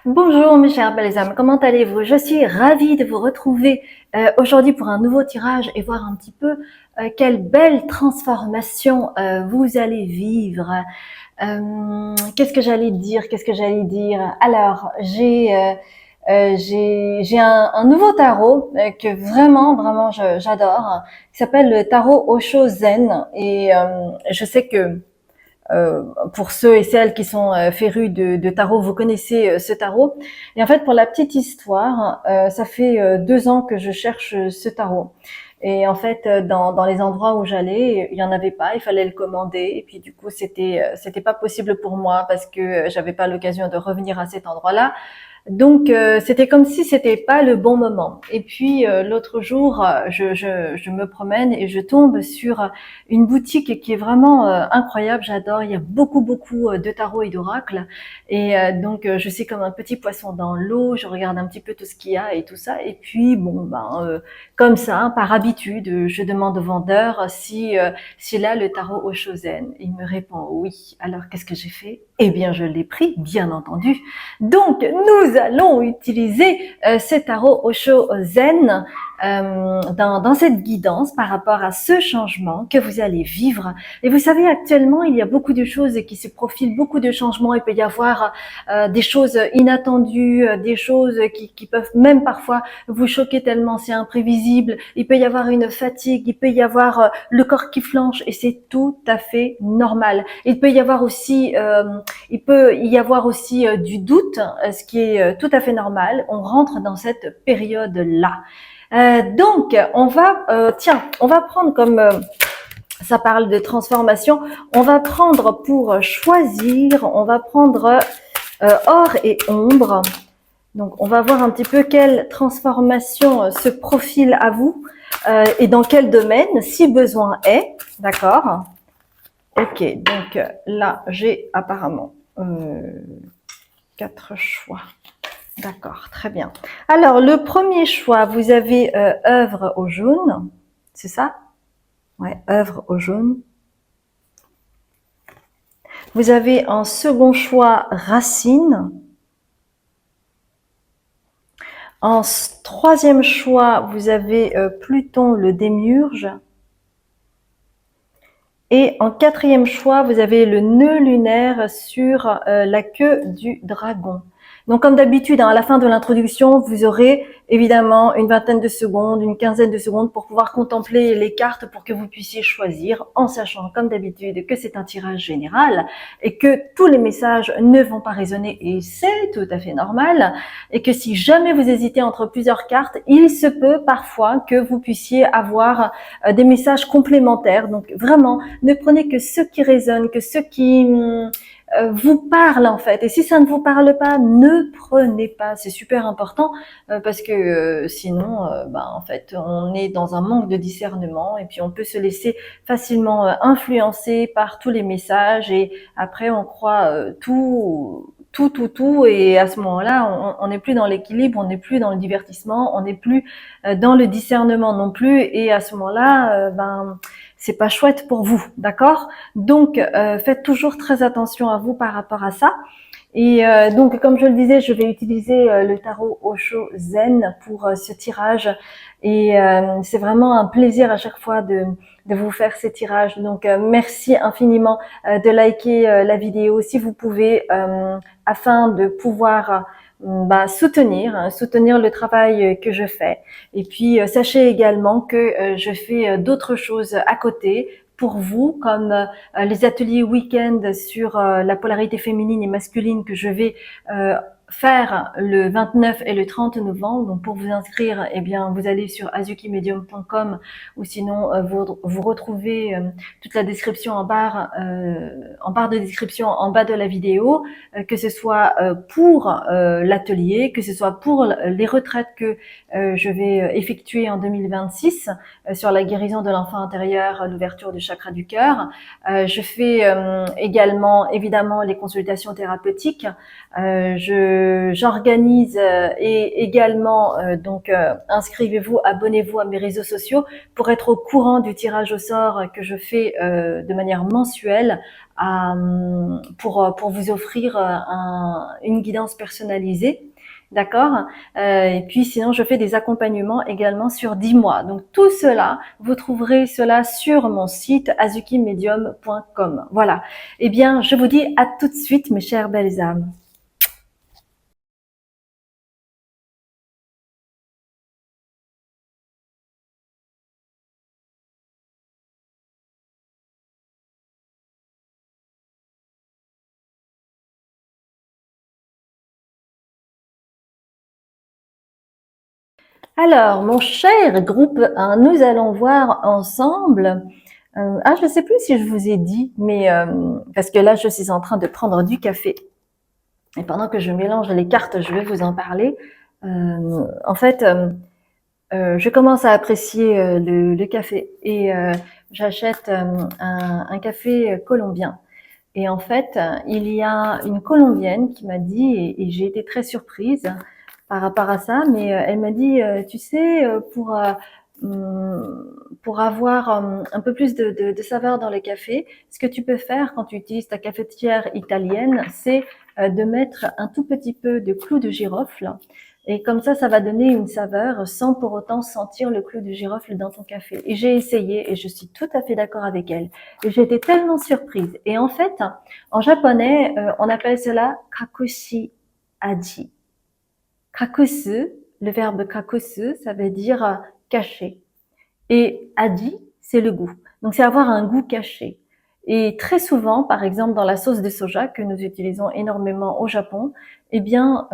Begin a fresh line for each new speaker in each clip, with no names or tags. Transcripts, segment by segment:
Bonjour mes chers belles âmes, comment allez-vous? Je suis ravie de vous retrouver aujourd'hui pour un nouveau tirage et voir un petit peu quelle belle transformation vous allez vivre. Qu'est-ce que j'allais dire? Alors, j'ai un nouveau tarot que vraiment j'adore, qui s'appelle le tarot Osho Zen et je sais que pour ceux et celles qui sont férus de tarot, vous connaissez ce tarot. Et en fait, pour la petite histoire, ça fait 2 ans que je cherche ce tarot. Et en fait, dans les endroits où j'allais, il y en avait pas, il fallait le commander. Et puis du coup, c'était pas possible pour moi parce que j'avais pas l'occasion de revenir à cet endroit-là. Donc c'était comme si c'était pas le bon moment. Et puis l'autre jour, je me promène et je tombe sur une boutique qui est vraiment incroyable. J'adore. Il y a beaucoup de tarots et d'oracles. Et donc je suis comme un petit poisson dans l'eau. Je regarde un petit peu tout ce qu'il y a et tout ça. Et puis bon comme ça, par habitude, je demande au vendeur si là le tarot Oshozen. Il me répond oui. Alors qu'est-ce que j'ai fait? Eh bien je l'ai pris, bien entendu. Donc, nous allons utiliser ce tarot Osho Zen dans cette guidance par rapport à ce changement que vous allez vivre. Et vous savez, actuellement, il y a beaucoup de choses qui se profilent, beaucoup de changements. Il peut y avoir des choses inattendues, des choses qui peuvent même parfois vous choquer tellement c'est imprévisible. Il peut y avoir une fatigue, il peut y avoir le corps qui flanche et c'est tout à fait normal. Il peut y avoir aussi du doute, ce qui est tout à fait normal. On rentre dans cette période-là. Donc, on va prendre comme ça parle de transformation. On va prendre pour choisir, on va prendre or et ombre. Donc, on va voir un petit peu quelle transformation se profile à vous et dans quel domaine, si besoin est. D'accord? Ok, donc là, j'ai apparemment 4 choix. D'accord, très bien. Alors, le premier choix, vous avez œuvre au jaune, c'est ça? Ouais, œuvre au jaune. Vous avez en second choix racine. En troisième choix, vous avez Pluton le démiurge. Et en quatrième choix, vous avez le nœud lunaire sur la queue du dragon. Donc comme d'habitude, à la fin de l'introduction, vous aurez évidemment une vingtaine de secondes, une quinzaine de secondes pour pouvoir contempler les cartes pour que vous puissiez choisir, en sachant comme d'habitude que c'est un tirage général et que tous les messages ne vont pas résonner et c'est tout à fait normal et que si jamais vous hésitez entre plusieurs cartes, il se peut parfois que vous puissiez avoir des messages complémentaires. Donc vraiment, ne prenez que ce qui résonne, que ce qui vous parle en fait. Et si ça ne vous parle pas, ne prenez pas. C'est super important parce que sinon, en fait, on est dans un manque de discernement et puis on peut se laisser facilement influencer par tous les messages et après on croit tout et à ce moment-là, on n'est plus dans l'équilibre, on n'est plus dans le divertissement, on n'est plus dans le discernement non plus et à ce moment-là, c'est pas chouette pour vous, d'accord? Donc, faites toujours très attention à vous par rapport à ça. Et donc, comme je le disais, je vais utiliser le tarot Osho Zen pour ce tirage. Et c'est vraiment un plaisir à chaque fois de vous faire ces tirages. Donc, merci infiniment de liker la vidéo si vous pouvez, afin de pouvoir soutenir le travail que je fais. Et puis, sachez également que je fais d'autres choses à côté pour vous, comme les ateliers week-end sur la polarité féminine et masculine que je vais faire le 29 et le 30 novembre. Donc pour vous inscrire, eh bien vous allez sur azukimedium.com ou sinon vous retrouvez toute la description en barre de description en bas de la vidéo, que ce soit pour l'atelier, que ce soit pour les retraites que je vais effectuer en 2026 sur la guérison de l'enfant intérieur, l'ouverture du chakra du cœur. Je fais également évidemment les consultations thérapeutiques. Je j'organise et également donc inscrivez-vous, abonnez-vous à mes réseaux sociaux pour être au courant du tirage au sort que je fais de manière mensuelle pour vous offrir une guidance personnalisée. D'accord. Et puis sinon, je fais des accompagnements également sur 10 mois. Donc tout cela, vous trouverez cela sur mon site azukimedium.com. Voilà. Eh bien, je vous dis à tout de suite, mes chères belles âmes. Alors, mon cher groupe 1, nous allons voir ensemble. Je ne sais plus si je vous ai dit, mais parce que là, je suis en train de prendre du café. Et pendant que je mélange les cartes, je vais vous en parler. En fait, je commence à apprécier le café et j'achète un café colombien. Et en fait, il y a une Colombienne qui m'a dit, et j'ai été très surprise par rapport à ça, mais elle m'a dit, tu sais, pour avoir un peu plus de saveur dans le café, ce que tu peux faire quand tu utilises ta cafetière italienne, c'est de mettre un tout petit peu de clou de girofle. Et comme ça va donner une saveur sans pour autant sentir le clou de girofle dans ton café. Et j'ai essayé et je suis tout à fait d'accord avec elle. Et j'ai été tellement surprise. Et en fait, en japonais, on appelle cela kakushi aji. Kakusu, le verbe kakusu, ça veut dire cacher. Et aji, c'est le goût. Donc c'est avoir un goût caché. Et très souvent, par exemple dans la sauce de soja que nous utilisons énormément au Japon, eh bien,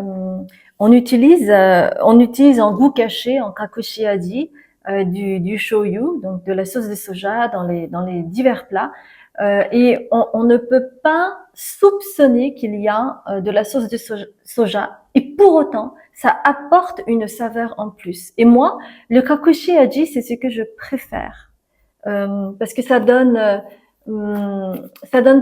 on utilise en goût caché, en kakushi aji, du shoyu, donc de la sauce de soja dans les divers plats. Et on ne peut pas soupçonner qu'il y a de la sauce de soja. Et pour autant, ça apporte une saveur en plus. Et moi, le kakushi aji, c'est ce que je préfère parce que ça donne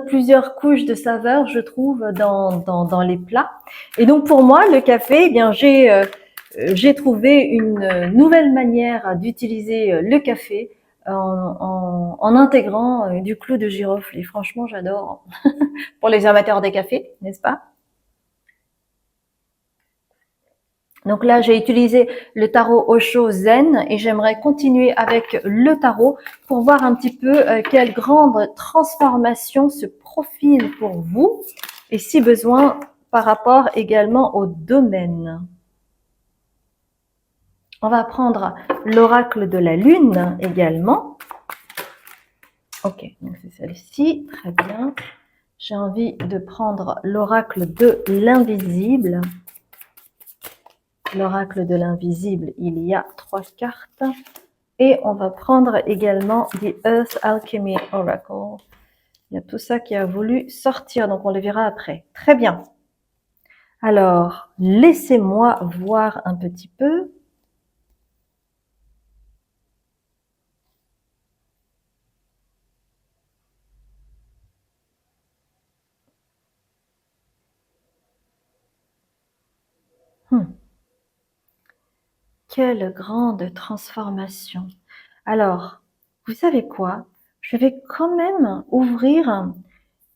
plusieurs couches de saveur, je trouve, dans les plats. Et donc pour moi, le café, eh bien j'ai trouvé une nouvelle manière d'utiliser le café en intégrant du clou de girofle. Et franchement, j'adore. Pour les amateurs des cafés, n'est-ce pas? Donc là, j'ai utilisé le tarot Osho Zen et j'aimerais continuer avec le tarot pour voir un petit peu quelle grande transformation se profile pour vous et si besoin par rapport également au domaine. On va prendre l'oracle de la lune également. Ok, donc c'est celle-ci, très bien. J'ai envie de prendre l'oracle de l'invisible. L'oracle de l'invisible, il y a 3 cartes. Et on va prendre également The Earth Alchemy Oracle. Il y a tout ça qui a voulu sortir, donc on le verra après. Très bien. Alors, laissez-moi voir un petit peu. Quelle grande transformation. Alors, vous savez quoi? Je vais quand même ouvrir.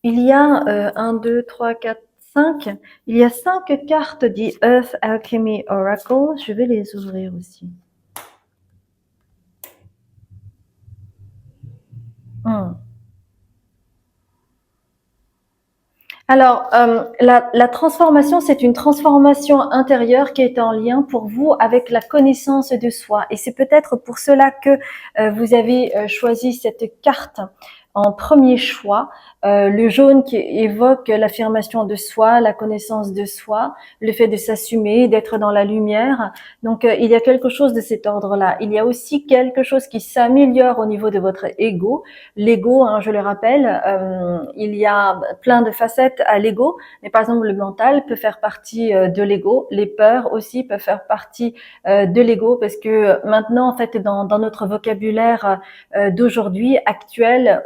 Il y a 1, 2, 3, 4, 5. Il y a 5 cartes du Earth Alchemy Oracle. Je vais les ouvrir aussi. Alors, la transformation, c'est une transformation intérieure qui est en lien pour vous avec la connaissance de soi. Et c'est peut-être pour cela que vous avez choisi cette carte en premier choix. Le jaune qui évoque l'affirmation de soi, la connaissance de soi, le fait de s'assumer, d'être dans la lumière. Donc, il y a quelque chose de cet ordre-là. Il y a aussi quelque chose qui s'améliore au niveau de votre ego. L'ego, hein, je le rappelle, il y a plein de facettes à l'ego, mais par exemple le mental peut faire partie de l'ego, les peurs aussi peuvent faire partie de l'ego, parce que maintenant en fait dans notre vocabulaire d'aujourd'hui actuel,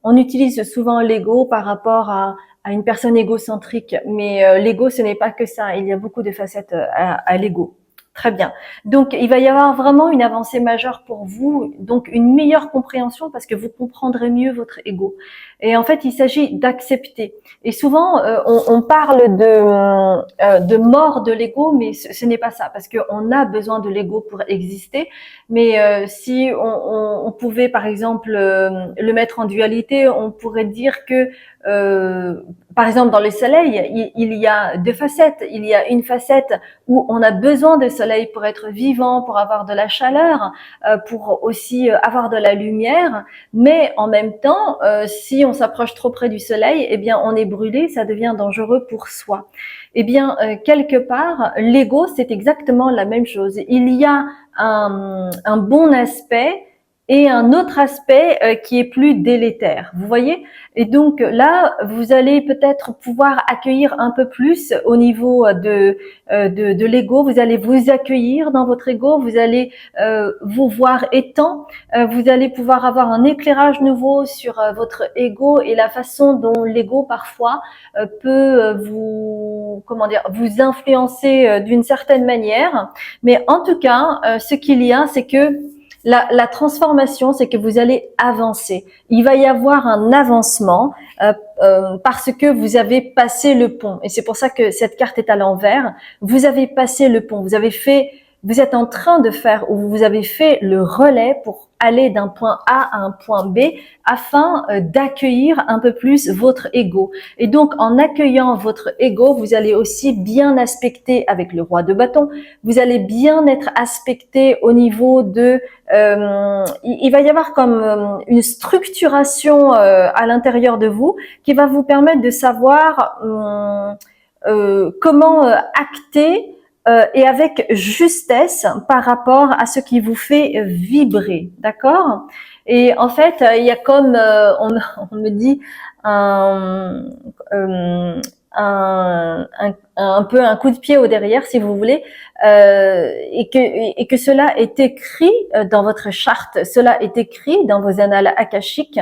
on utilise souvent l'ego par rapport à une personne égocentrique, mais l'ego, ce n'est pas que ça. Il y a beaucoup de facettes à l'ego. Très bien. Donc, il va y avoir vraiment une avancée majeure pour vous, donc une meilleure compréhension parce que vous comprendrez mieux votre ego. Et en fait, il s'agit d'accepter. Et souvent, on parle de mort de l'ego, mais ce n'est pas ça, parce qu'on a besoin de l'ego pour exister. Mais si on pouvait, par exemple, le mettre en dualité, on pourrait dire que par exemple, dans le soleil, il y a deux facettes. Il y a une facette où on a besoin de soleil pour être vivant, pour avoir de la chaleur, pour aussi avoir de la lumière. Mais en même temps, si on s'approche trop près du soleil, eh bien, on est brûlé, ça devient dangereux pour soi. Eh bien, quelque part, l'ego, c'est exactement la même chose. Il y a un bon aspect et un autre aspect qui est plus délétère. Vous voyez? Et donc là, vous allez peut-être pouvoir accueillir un peu plus au niveau de l'ego. Vous allez vous accueillir dans votre ego. Vous allez vous voir étant. Vous allez pouvoir avoir un éclairage nouveau sur votre ego et la façon dont l'ego parfois peut vous influencer d'une certaine manière. Mais en tout cas, ce qu'il y a, c'est que la transformation, c'est que vous allez avancer. Il va y avoir un avancement parce que vous avez passé le pont. Et c'est pour ça que cette carte est à l'envers. Vous avez passé le pont. Vous êtes en train de faire ou vous avez fait le relais pour aller d'un point A à un point B afin d'accueillir un peu plus votre ego. Et donc, en accueillant votre ego, vous allez aussi bien aspecter avec le roi de bâton. Vous allez bien être aspecté au niveau de il va y avoir comme une structuration à l'intérieur de vous qui va vous permettre de savoir comment acter et avec justesse par rapport à ce qui vous fait vibrer, d'accord? Et en fait, il y a comme, on me dit, un, un peu un coup de pied au derrière, si vous voulez, et que cela est écrit dans votre charte, cela est écrit dans vos annales akashiques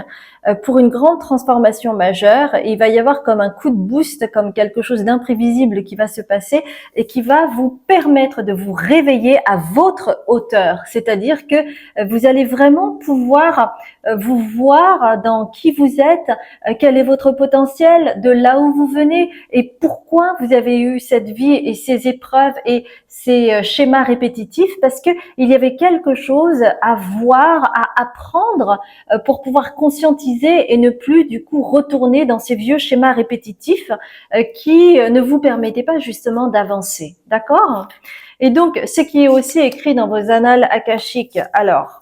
pour une grande transformation majeure. Et il va y avoir comme un coup de boost, comme quelque chose d'imprévisible qui va se passer et qui va vous permettre de vous réveiller à votre hauteur. C'est-à-dire que vous allez vraiment pouvoir vous voir dans qui vous êtes, quel est votre potentiel, de là où vous venez et pourquoi vous avez eu cette vie et ces épreuves et ces schémas répétitifs, parce que il y avait quelque chose à voir, à apprendre pour pouvoir conscientiser et ne plus du coup retourner dans ces vieux schémas répétitifs qui ne vous permettaient pas justement d'avancer. D'accord? Et donc, ce qui est aussi écrit dans vos annales akashiques, alors,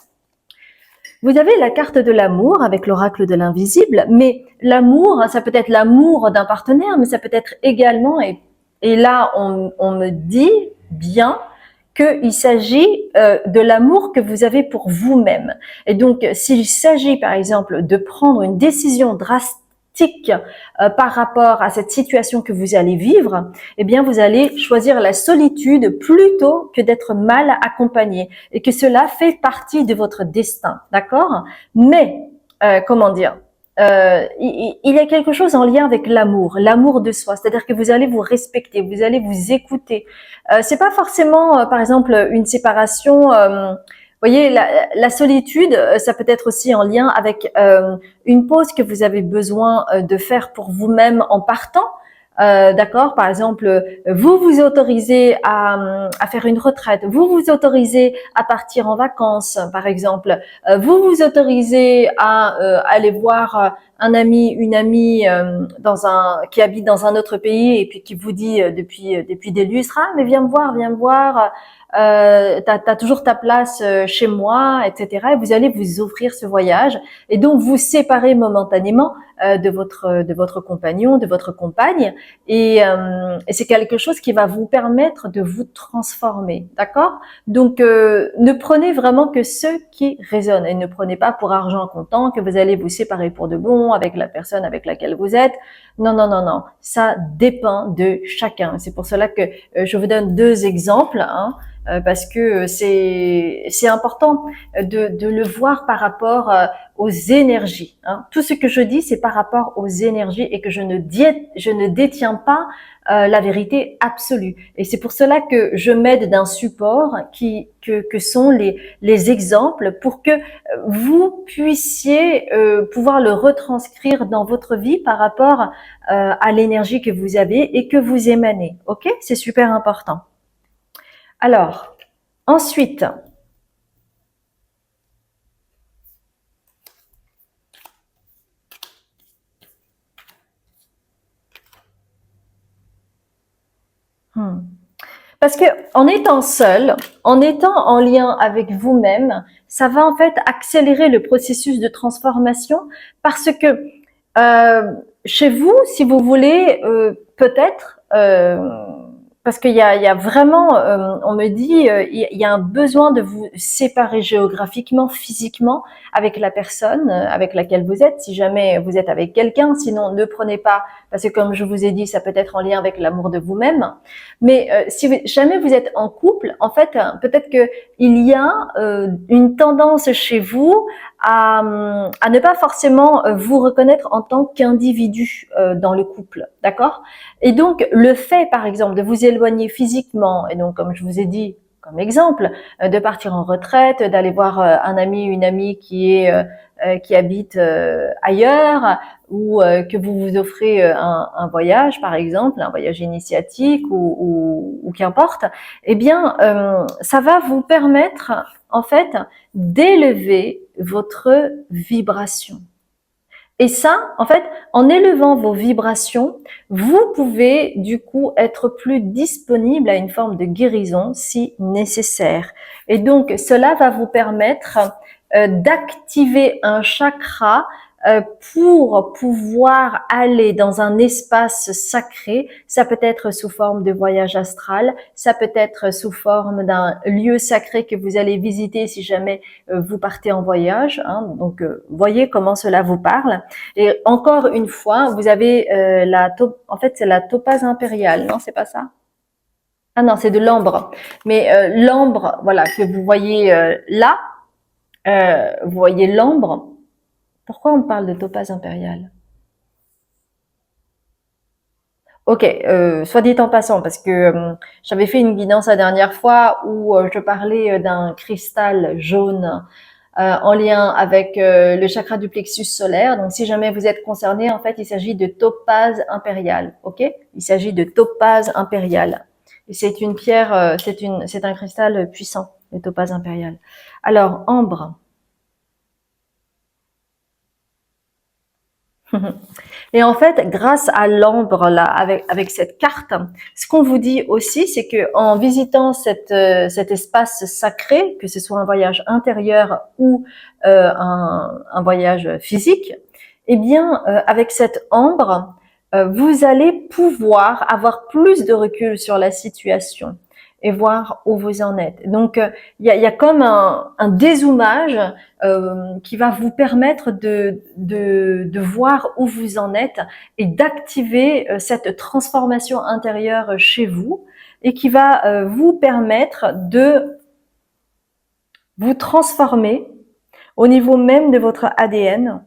vous avez la carte de l'amour avec l'oracle de l'invisible, mais l'amour, ça peut être l'amour d'un partenaire, mais ça peut être également, et là on me dit bien qu'il s'agit de l'amour que vous avez pour vous-même. Et donc, s'il s'agit par exemple de prendre une décision drastique par rapport à cette situation que vous allez vivre, eh bien vous allez choisir la solitude plutôt que d'être mal accompagné et que cela fait partie de votre destin, d'accord? Mais comment dire, il y a quelque chose en lien avec l'amour de soi, c'est-à-dire que vous allez vous respecter, vous allez vous écouter. C'est pas forcément, par exemple, une séparation. Vous voyez, la solitude, ça peut être aussi en lien avec une pause que vous avez besoin de faire pour vous-même en partant. D'accord, par exemple, vous vous autorisez à faire une retraite, vous vous autorisez à partir en vacances, par exemple, vous vous autorisez à aller voir un ami, une amie qui habite dans un autre pays et puis qui vous dit depuis des lustres, ah mais viens me voir, t'as toujours ta place chez moi, etc. Et vous allez vous offrir ce voyage et donc vous séparer momentanément de votre compagnon, de votre compagne. Et c'est quelque chose qui va vous permettre de vous transformer, d'accord? Donc, ne prenez vraiment que ce qui résonne et ne prenez pas pour argent comptant que vous allez vous séparer pour de bon avec la personne avec laquelle vous êtes. Non, non, non, non. Ça dépend de chacun. C'est pour cela que je vous donne deux exemples. Hein. parce que c'est important de le voir par rapport aux énergies. Hein. Tout ce que je dis, c'est par rapport aux énergies et que je ne détiens pas la vérité absolue. Et c'est pour cela que je m'aide d'un support que sont les exemples pour que vous puissiez pouvoir le retranscrire dans votre vie par rapport à l'énergie que vous avez et que vous émanez. Ok? C'est super important. Alors, ensuite, parce que en étant seul, en étant en lien avec vous-même, ça va en fait accélérer le processus de transformation parce que chez vous, si vous voulez, peut-être, parce qu'il y a vraiment, on me dit, il y a un besoin de vous séparer géographiquement, physiquement, avec la personne avec laquelle vous êtes, si jamais vous êtes avec quelqu'un. Sinon, ne prenez pas, parce que comme je vous ai dit, ça peut être en lien avec l'amour de vous-même. Mais si jamais vous êtes en couple, en fait, peut-être que il y a une tendance chez vous à ne pas forcément vous reconnaître en tant qu'individu dans le couple, d'accord? Et donc, le fait, par exemple, de vous éloigner physiquement, et donc, comme je vous ai dit, comme exemple, de partir en retraite, d'aller voir un ami, une amie qui habite ailleurs, ou que vous vous offrez un voyage, par exemple, un voyage initiatique ou qu'importe, eh bien, ça va vous permettre, en fait, d'élever votre vibration. Et ça, en fait, en élevant vos vibrations, vous pouvez du coup être plus disponible à une forme de guérison si nécessaire. Et donc, cela va vous permettre d'activer un chakra pour pouvoir aller dans un espace sacré. Ça peut être sous forme de voyage astral, ça peut être sous forme d'un lieu sacré que vous allez visiter si jamais vous partez en voyage. Hein. Donc, voyez comment cela vous parle. Et encore une fois, vous avez en fait, c'est la topaze impériale, non, c'est pas ça? Ah non, c'est de l'ambre. Mais l'ambre, voilà, que vous voyez là, vous voyez l'ambre. Pourquoi on parle de topaze impériale? Ok, soit dit en passant, parce que j'avais fait une guidance la dernière fois où je parlais d'un cristal jaune en lien avec le chakra du plexus solaire. Donc, si jamais vous êtes concerné, en fait, il s'agit de topaze impériale. Ok, il s'agit de topaze impériale. Et c'est une pierre, c'est un cristal puissant, le topaze impériale. Alors, ambre. Et en fait, grâce à l'ambre là, avec cette carte, ce qu'on vous dit aussi, c'est que en visitant cet espace sacré, que ce soit un voyage intérieur ou un voyage physique, eh bien, avec cette ambre, vous allez pouvoir avoir plus de recul sur la situation et voir où vous en êtes. Donc, il y a comme un dézoomage qui va vous permettre de voir où vous en êtes et d'activer cette transformation intérieure chez vous et qui va vous permettre de vous transformer au niveau même de votre ADN,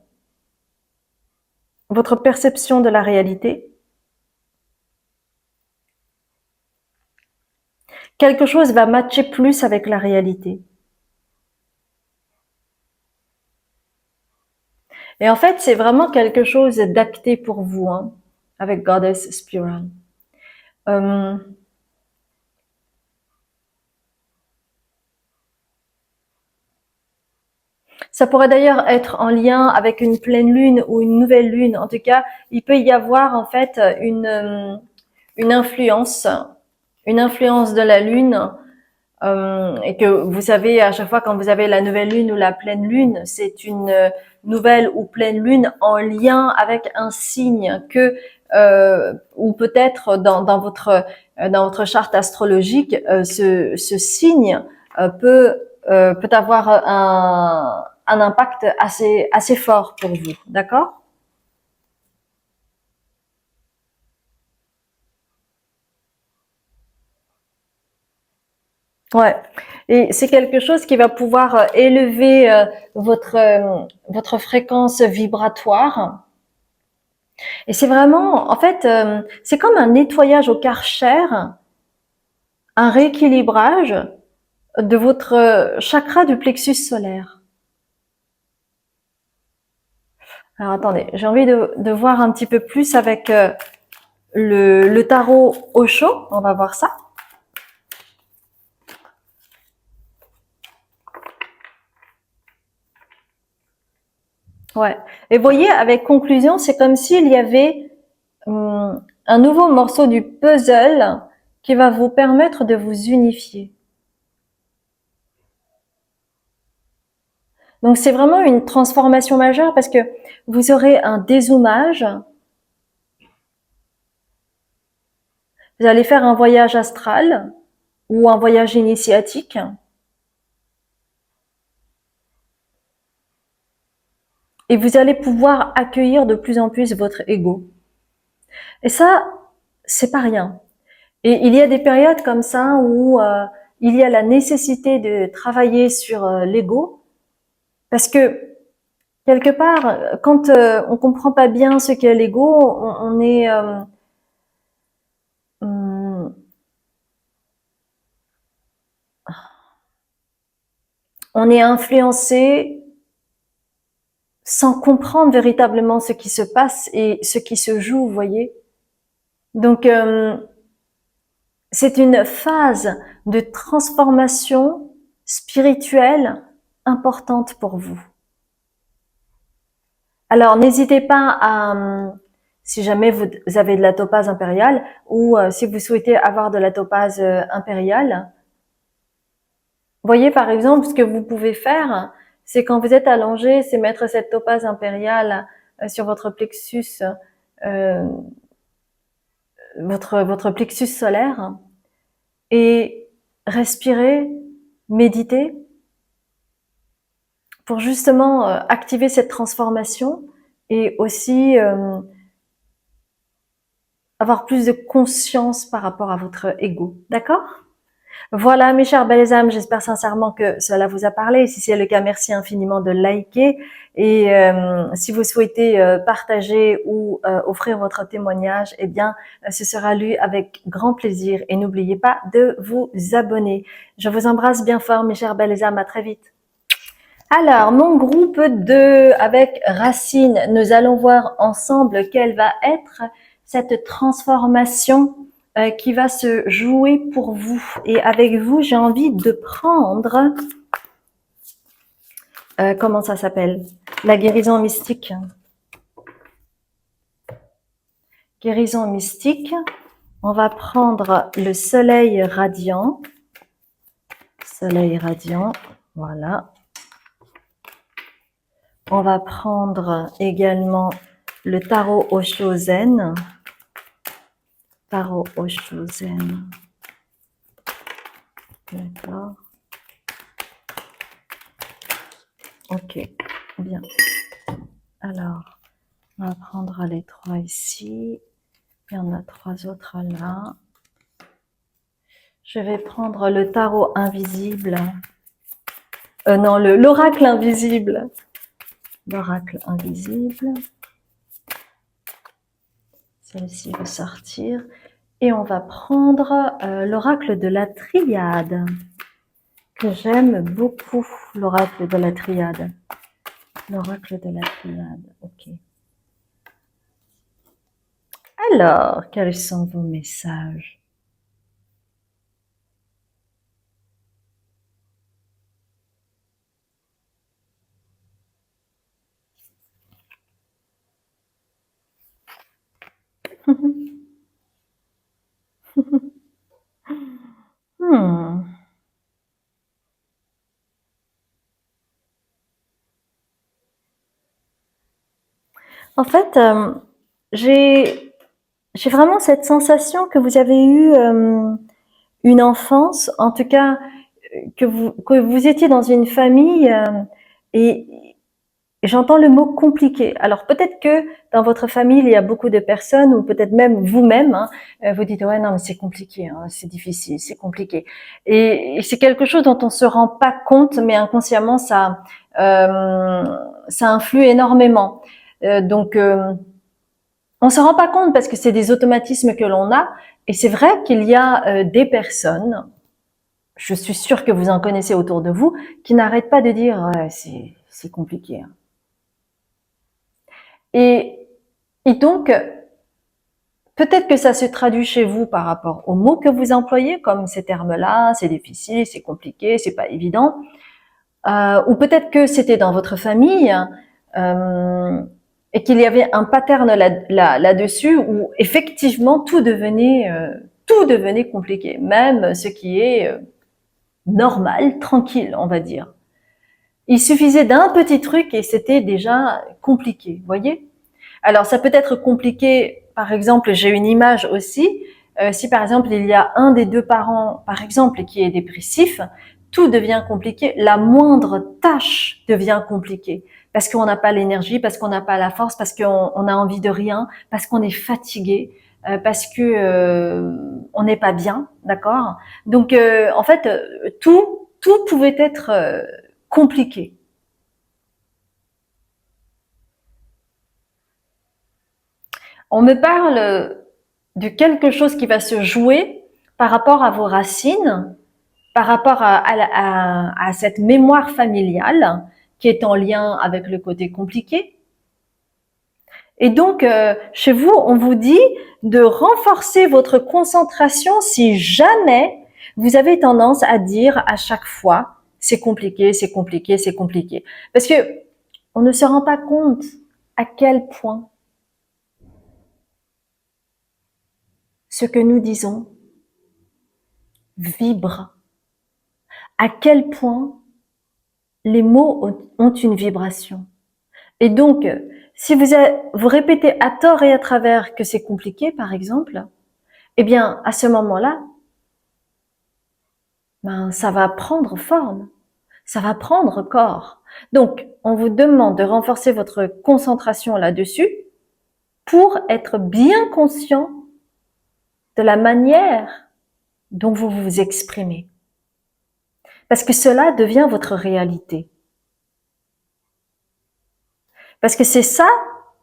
votre perception de la réalité. Quelque chose va matcher plus avec la réalité. Et en fait, c'est vraiment quelque chose d'acté pour vous, hein, avec Goddess Spiral. Euh, Ça pourrait d'ailleurs être en lien avec une pleine lune ou une nouvelle lune. En tout cas, il peut y avoir en fait une influence, de la lune. Et que vous savez, à chaque fois quand vous avez la nouvelle lune ou la pleine lune, c'est une nouvelle ou pleine lune en lien avec un signe que ou peut-être dans votre charte astrologique, ce signe peut avoir un impact assez fort pour vous, d'accord? Ouais. Et c'est quelque chose qui va pouvoir élever votre fréquence vibratoire. Et c'est vraiment, en fait, c'est comme un nettoyage au Karcher, un rééquilibrage de votre chakra du plexus solaire. Alors attendez, j'ai envie de voir un petit peu plus avec le tarot Osho. On va voir ça. Ouais. Et vous voyez, avec conclusion, c'est comme s'il y avait un nouveau morceau du puzzle qui va vous permettre de vous unifier. Donc c'est vraiment une transformation majeure parce que vous aurez un dézoomage. Vous allez faire un voyage astral ou un voyage initiatique. Et vous allez pouvoir accueillir de plus en plus votre ego. Et ça, c'est pas rien. Et il y a des périodes comme ça où il y a la nécessité de travailler sur l'ego, parce que quelque part, quand on comprend pas bien ce qu'est l'ego, on est hum, on est influencé sans comprendre véritablement ce qui se passe et ce qui se joue, vous voyez. Donc c'est une phase de transformation spirituelle importante pour vous. Alors n'hésitez pas à, si jamais vous avez de la topaz impériale ou si vous souhaitez avoir de la topaz impériale, voyez par exemple ce que vous pouvez faire, c'est quand vous êtes allongé, c'est mettre cette topaz impériale sur votre plexus, euh, votre plexus solaire et respirer, méditer pour justement activer cette transformation et aussi avoir plus de conscience par rapport à votre ego. D'accord? Voilà, mes chers belles âmes, j'espère sincèrement que cela vous a parlé. Si c'est le cas, merci infiniment de liker. Et si vous souhaitez partager ou offrir votre témoignage, eh bien, ce sera lu avec grand plaisir. Et n'oubliez pas de vous abonner. Je vous embrasse bien fort, mes chers belles âmes. À très vite. Alors, mon groupe 2 avec Racine, nous allons voir ensemble quelle va être cette transformation qui va se jouer pour vous. Et avec vous, j'ai envie de prendre, comment ça s'appelle? La guérison mystique. Guérison mystique. On va prendre le soleil radiant. Soleil radiant, voilà. On va prendre également le tarot Osho Zen. Tarot Osho Zen. D'accord. Ok, bien. Alors, on va prendre les 3 ici. Il y en a 3 autres là. Je vais prendre le tarot invisible. Non, l'oracle invisible. L'oracle invisible. Celle-ci va sortir. Et on va prendre l'oracle de la triade, que j'aime beaucoup, l'oracle de la triade. L'oracle de la triade, ok. Alors, quels sont vos messages? Hmm. En fait, j'ai vraiment cette sensation que vous avez eu une enfance, en tout cas que vous étiez dans une famille et Et j'entends le mot compliqué. Alors peut-être que dans votre famille, il y a beaucoup de personnes, ou peut-être même vous-même, hein, vous dites ouais non mais c'est compliqué, hein, c'est difficile, c'est compliqué. Et c'est quelque chose dont on se rend pas compte, mais inconsciemment ça influe énormément. Donc on se rend pas compte parce que c'est des automatismes que l'on a. Et c'est vrai qu'il y a des personnes, je suis sûre que vous en connaissez autour de vous, qui n'arrêtent pas de dire c'est compliqué. Hein. Et donc, peut-être que ça se traduit chez vous par rapport aux mots que vous employez, comme ces termes-là, c'est difficile, c'est compliqué, c'est pas évident. Ou peut-être que c'était dans votre famille et qu'il y avait un pattern là-dessus où effectivement tout devenait compliqué, même ce qui est normal, tranquille, on va dire. Il suffisait d'un petit truc et c'était déjà compliqué, vous voyez? Alors ça peut être compliqué, par exemple, j'ai une image aussi, si par exemple il y a un des deux parents, par exemple, qui est dépressif, tout devient compliqué, la moindre tâche devient compliquée, parce qu'on n'a pas l'énergie, parce qu'on n'a pas la force, parce qu'on a envie de rien, parce qu'on est fatigué, parce que on n'est pas bien, d'accord? Donc en fait, tout pouvait être compliqué. On me parle de quelque chose qui va se jouer par rapport à vos racines, par rapport à cette mémoire familiale qui est en lien avec le côté compliqué. Et donc, chez vous, on vous dit de renforcer votre concentration si jamais vous avez tendance à dire à chaque fois c'est compliqué, c'est compliqué, c'est compliqué. Parce que on ne se rend pas compte à quel point ce que nous disons vibre, à quel point les mots ont une vibration. Et donc, si vous répétez à tort et à travers que c'est compliqué, par exemple, eh bien, à ce moment-là, ben, ça va prendre forme, ça va prendre corps. Donc, on vous demande de renforcer votre concentration là-dessus pour être bien conscient de la manière dont vous vous exprimez. Parce que cela devient votre réalité. Parce que c'est ça,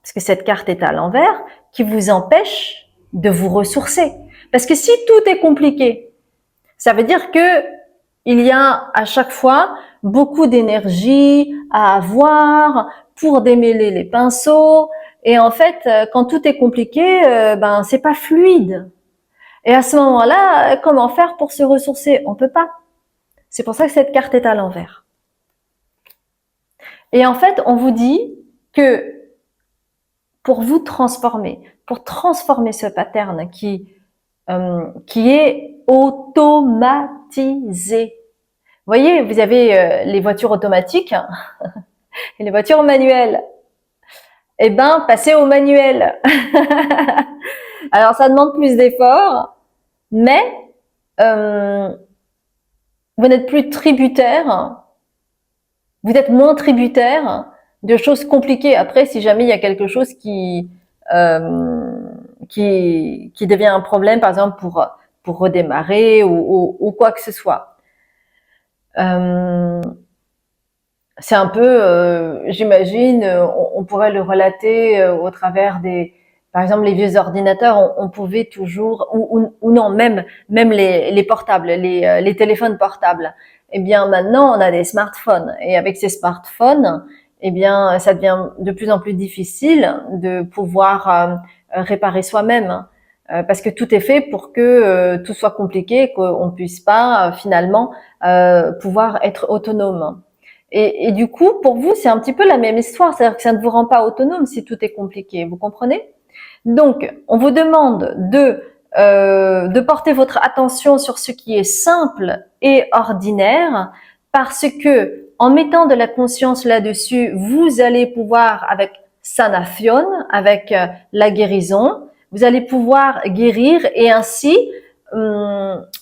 parce que cette carte est à l'envers, qui vous empêche de vous ressourcer. Parce que si tout est compliqué, ça veut dire que il y a à chaque fois beaucoup d'énergie à avoir pour démêler les pinceaux. Et en fait, quand tout est compliqué, ben c'est pas fluide. Et à ce moment-là, comment faire pour se ressourcer? On peut pas. C'est pour ça que cette carte est à l'envers. Et en fait, on vous dit que pour vous transformer, pour transformer ce pattern qui est automatisé. Vous voyez, vous avez les voitures automatiques et les voitures manuelles. Eh ben, passez au manuel. Alors, ça demande plus d'efforts, mais vous n'êtes plus tributaire, vous êtes moins tributaire de choses compliquées. Après, si jamais il y a quelque chose qui devient un problème, par exemple pour redémarrer ou quoi que ce soit. C'est un peu, j'imagine, on pourrait le relater au travers par exemple, les vieux ordinateurs, on pouvait toujours, ou non, même les portables, les téléphones portables. Eh bien, maintenant, on a des smartphones, et avec ces smartphones, eh bien, ça devient de plus en plus difficile de pouvoir réparer soi-même, parce que tout est fait pour que tout soit compliqué, qu'on puisse pas finalement pouvoir être autonome. Et du coup, pour vous, c'est un petit peu la même histoire, c'est-à-dire que ça ne vous rend pas autonome si tout est compliqué, vous comprenez? Donc, on vous demande de porter votre attention sur ce qui est simple et ordinaire, parce que en mettant de la conscience là-dessus, vous allez pouvoir, avec sanafion, avec la guérison, vous allez pouvoir guérir et ainsi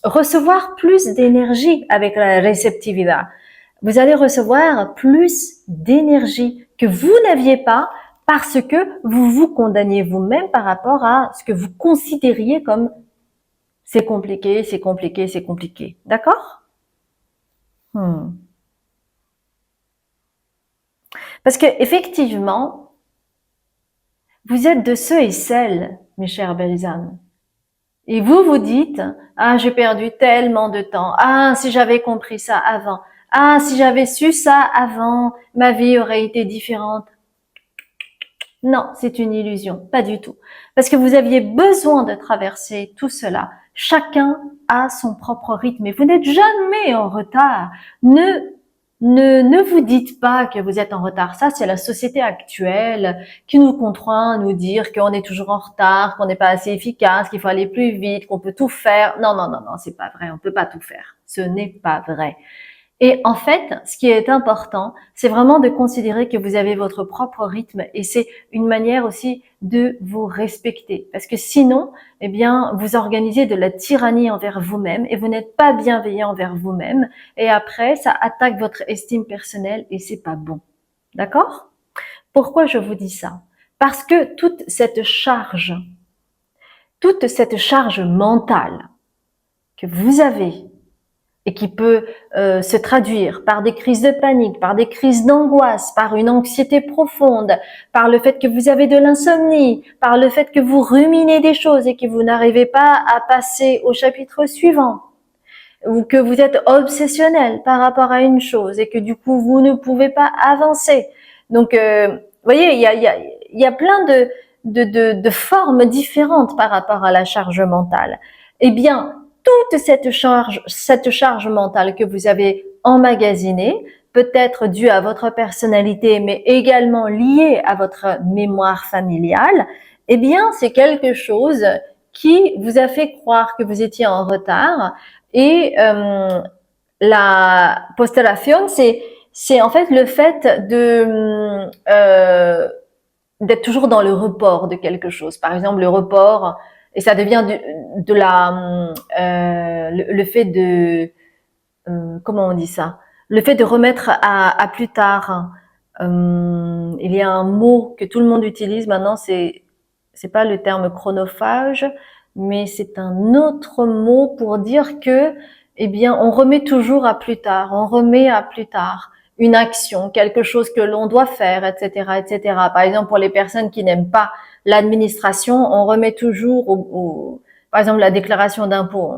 recevoir plus d'énergie avec la réceptivité. vous allez recevoir plus d'énergie que vous n'aviez pas parce que vous vous condamniez vous-même par rapport à ce que vous considériez comme c'est compliqué, c'est compliqué, c'est compliqué. D'accord? Parce que effectivement, vous êtes de ceux et celles, mes chères belles âmes. Et vous vous dites, ah, j'ai perdu tellement de temps. Ah, si j'avais compris ça avant. Ah, si j'avais su ça avant, ma vie aurait été différente. Non, c'est une illusion, pas du tout. Parce que vous aviez besoin de traverser tout cela. Chacun a son propre rythme et vous n'êtes jamais en retard. Ne vous dites pas que vous êtes en retard. Ça, c'est la société actuelle qui nous contraint à nous dire qu'on est toujours en retard, qu'on n'est pas assez efficace, qu'il faut aller plus vite, qu'on peut tout faire. Non, non, non, non, c'est pas vrai. On peut pas tout faire. Ce n'est pas vrai. Et en fait, ce qui est important, c'est vraiment de considérer que vous avez votre propre rythme et c'est une manière aussi de vous respecter. Parce que sinon, eh bien, vous organisez de la tyrannie envers vous-même et vous n'êtes pas bienveillant envers vous-même. Et après, ça attaque votre estime personnelle et c'est pas bon. D'accord? Pourquoi je vous dis ça? Parce que toute cette charge mentale que vous avez et qui peut se traduire par des crises de panique, par des crises d'angoisse, par une anxiété profonde, par le fait que vous avez de l'insomnie, par le fait que vous ruminez des choses et que vous n'arrivez pas à passer au chapitre suivant, ou que vous êtes obsessionnel par rapport à une chose et que du coup vous ne pouvez pas avancer. Donc, vous voyez, il y a plein de formes différentes par rapport à la charge mentale. Eh bien, toute cette charge mentale que vous avez emmagasinée, peut-être due à votre personnalité, mais également liée à votre mémoire familiale, eh bien, c'est quelque chose qui vous a fait croire que vous étiez en retard. Et la postergación, c'est en fait le fait d'être toujours dans le report de quelque chose. Par exemple, le report, et ça devient le fait de comment on dit ça? Le fait de remettre à plus tard. Il y a un mot que tout le monde utilise maintenant, c'est pas le terme chronophage, mais c'est un autre mot pour dire que, eh bien, on remet toujours à plus tard, on remet à plus tard une action, quelque chose que l'on doit faire, etc., etc. Par exemple, pour les personnes qui n'aiment pas l'administration, on remet toujours par exemple, la déclaration d'impôt.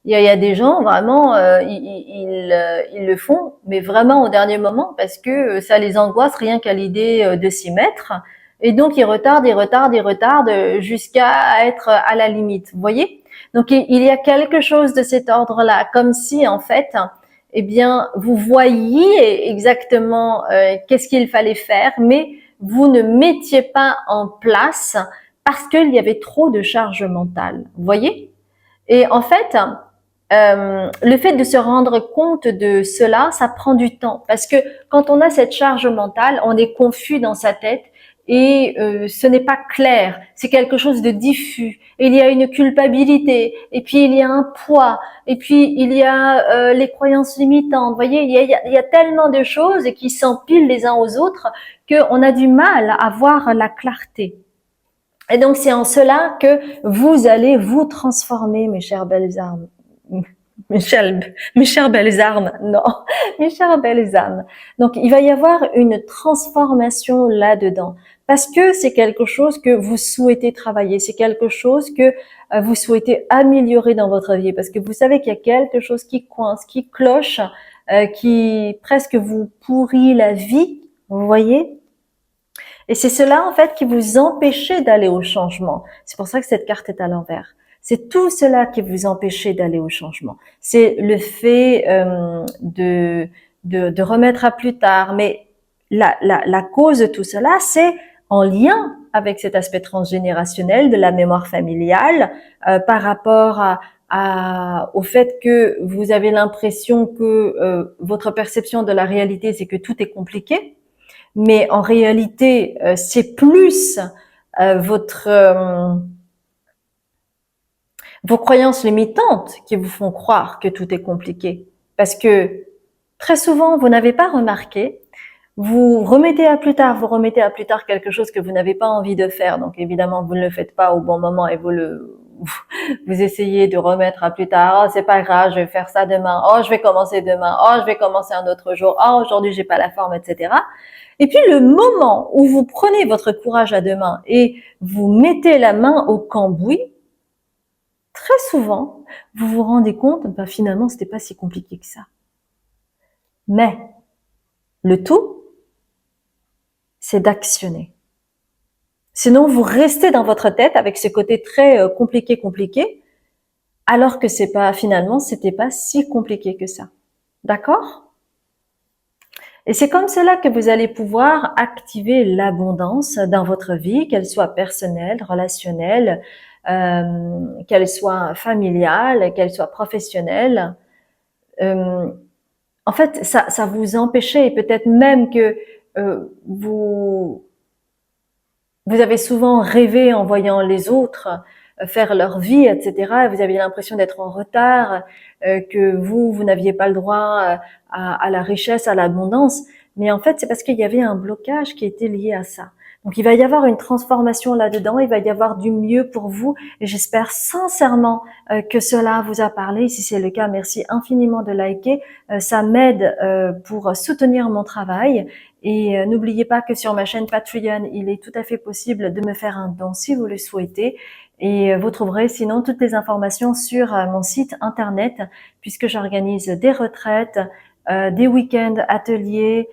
Il y a des gens vraiment, ils le font, mais vraiment au dernier moment parce que ça les angoisse rien qu'à l'idée de s'y mettre. Et donc ils retardent jusqu'à être à la limite. Vous voyez? Donc il y a quelque chose de cet ordre-là, comme si en fait, eh bien, vous voyiez exactement qu'est-ce qu'il fallait faire, mais vous ne mettiez pas en place parce qu'il y avait trop de charge mentale. Vous voyez? Et en fait, le fait de se rendre compte de cela, ça prend du temps parce que quand on a cette charge mentale, on est confus dans sa tête et ce n'est pas clair, c'est quelque chose de diffus. Il y a une culpabilité et puis il y a un poids et puis il y a les croyances limitantes. Vous voyez, il y a tellement de choses qui s'empilent les uns aux autres qu'on a du mal à voir la clarté. Et donc c'est en cela que vous allez vous transformer, mes chères belles âmes. Mes chères belles âmes, non, mes chères belles âmes. Donc, il va y avoir une transformation là-dedans parce que c'est quelque chose que vous souhaitez travailler, c'est quelque chose que vous souhaitez améliorer dans votre vie parce que vous savez qu'il y a quelque chose qui coince, qui cloche, qui presque vous pourrit la vie, vous voyez? Et c'est cela, en fait, qui vous empêchez d'aller au changement. C'est pour ça que cette carte est à l'envers. C'est tout cela qui vous empêchez d'aller au changement. C'est le fait de remettre à plus tard. Mais la cause de tout cela, c'est en lien avec cet aspect transgénérationnel de la mémoire familiale par rapport au fait que vous avez l'impression que votre perception de la réalité, c'est que tout est compliqué. Mais en réalité, c'est plus vos croyances limitantes qui vous font croire que tout est compliqué. Parce que Très souvent, vous n'avez pas remarqué, vous remettez à plus tard, vous remettez à plus tard quelque chose que vous n'avez pas envie de faire. Donc évidemment, vous ne le faites pas au bon moment et vous essayez de remettre à plus tard. Oh, c'est pas grave, je vais faire ça demain. Oh, je vais commencer demain. Oh, je vais commencer un autre jour. Oh, aujourd'hui, j'ai pas la forme, etc. Et puis le moment où vous prenez votre courage à deux mains et vous mettez la main au cambouis, très souvent, vous vous rendez compte, ben finalement, c'était pas si compliqué que ça. Mais le tout, c'est d'actionner. Sinon, vous restez dans votre tête avec ce côté très compliqué, alors que c'est pas, finalement, c'était pas si compliqué que ça. D'accord? Et c'est comme cela que vous allez pouvoir activer l'abondance dans votre vie, qu'elle soit personnelle, relationnelle, qu'elle soit familiale, qu'elle soit professionnelle. En fait, ça vous empêchait, et peut-être même que vous avez souvent rêvé en voyant les autres faire leur vie, etc. Vous aviez l'impression d'être en retard, que vous n'aviez pas le droit à la richesse, à l'abondance. Mais en fait, c'est parce qu'il y avait un blocage qui était lié à ça. Donc, il va y avoir une transformation là-dedans. Il va y avoir du mieux pour vous. Et j'espère sincèrement que cela vous a parlé. Si c'est le cas, merci infiniment de liker. Ça m'aide pour soutenir mon travail. Et n'oubliez pas que sur ma chaîne Patreon, il est tout à fait possible de me faire un don si vous le souhaitez. Et vous trouverez sinon toutes les informations sur mon site internet, puisque j'organise des retraites, des week-ends ateliers,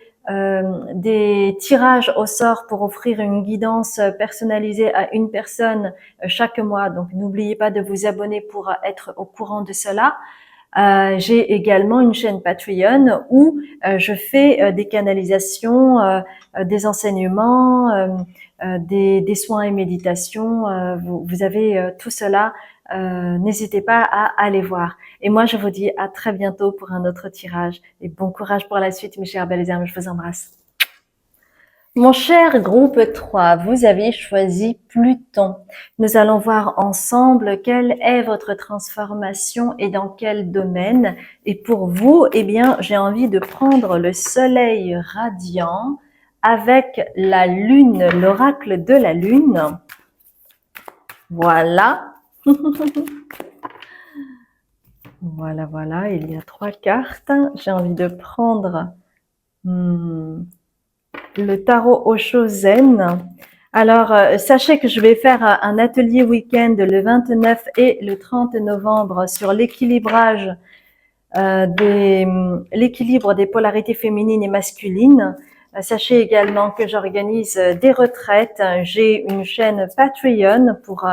des tirages au sort pour offrir une guidance personnalisée à une personne chaque mois. Donc n'oubliez pas de vous abonner pour être au courant de cela. J'ai également une chaîne Patreon où je fais des canalisations, des enseignements, des soins et méditations. Vous avez tout cela. N'hésitez pas à aller voir. Et moi, je vous dis à très bientôt pour un autre tirage. Et bon courage pour la suite, mes chers belles âmes. Je vous embrasse. Mon cher groupe 3, vous avez choisi Pluton. Nous allons voir ensemble quelle est votre transformation et dans quel domaine. Et pour vous, eh bien, j'ai envie de prendre le soleil radiant avec la lune, l'oracle de la lune. Voilà. Voilà, il y a 3 cartes. J'ai envie de prendre le tarot Osho Zen. Alors, sachez que je vais faire un atelier week-end le 29 et le 30 novembre sur l'équilibrage l'équilibre des polarités féminines et masculines. Sachez également que j'organise des retraites. J'ai une chaîne Patreon pour,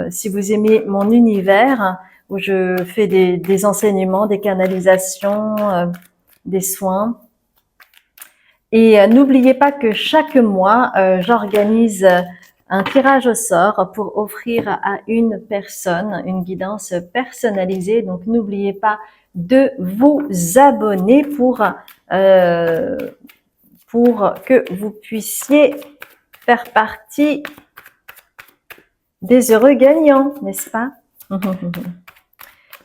si vous aimez mon univers, où je fais des enseignements, des canalisations, des soins. Et n'oubliez pas que chaque mois, j'organise un tirage au sort pour offrir à une personne une guidance personnalisée. Donc, n'oubliez pas de vous abonner pour que vous puissiez faire partie des heureux gagnants, n'est-ce pas?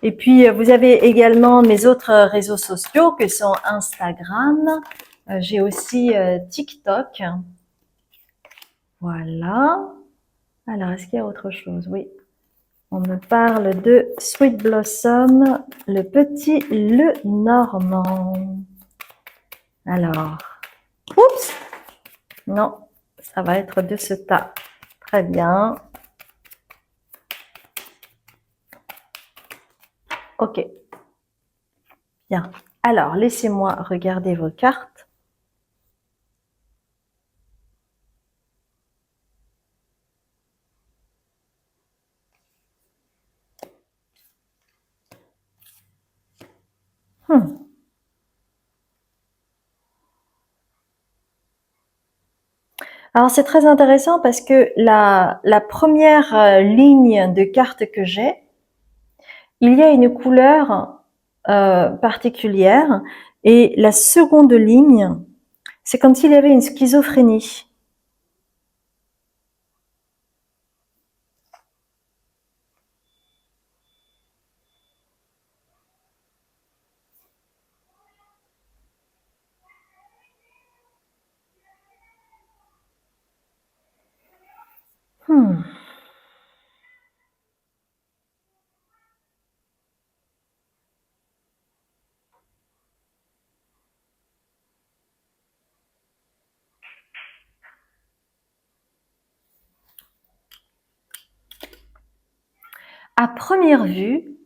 Et puis, vous avez également mes autres réseaux sociaux que sont Instagram. J'ai aussi TikTok. Voilà. Alors, est-ce qu'il y a autre chose? Oui. On me parle de Sweet Blossom, le petit Le Normand. Alors, oups! Non, ça va être de ce tas. Très bien. Ok. Bien. Alors, laissez-moi regarder vos cartes. Alors, c'est très intéressant parce que la première ligne de carte que j'ai, il y a une couleur particulière et la seconde ligne, c'est comme s'il y avait une schizophrénie. Hmm. À première vue,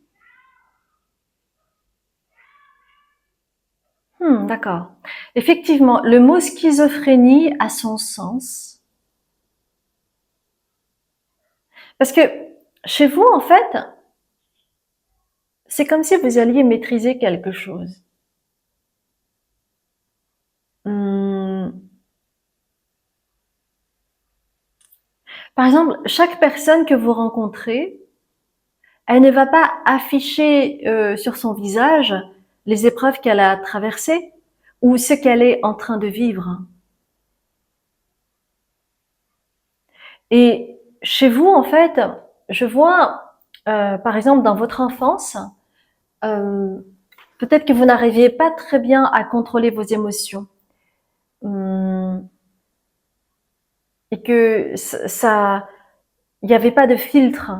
d'accord. Effectivement, le mot schizophrénie a son sens. Parce que chez vous, en fait, c'est comme si vous alliez maîtriser quelque chose. Hum. Par exemple, chaque personne que vous rencontrez, elle ne va pas afficher sur son visage les épreuves qu'elle a traversées ou ce qu'elle est en train de vivre. Et chez vous, en fait, je vois, par exemple, dans votre enfance, euh, peut-être que vous n'arriviez pas très bien à contrôler vos émotions. Hum. Et que ça, il n'y avait pas de filtre.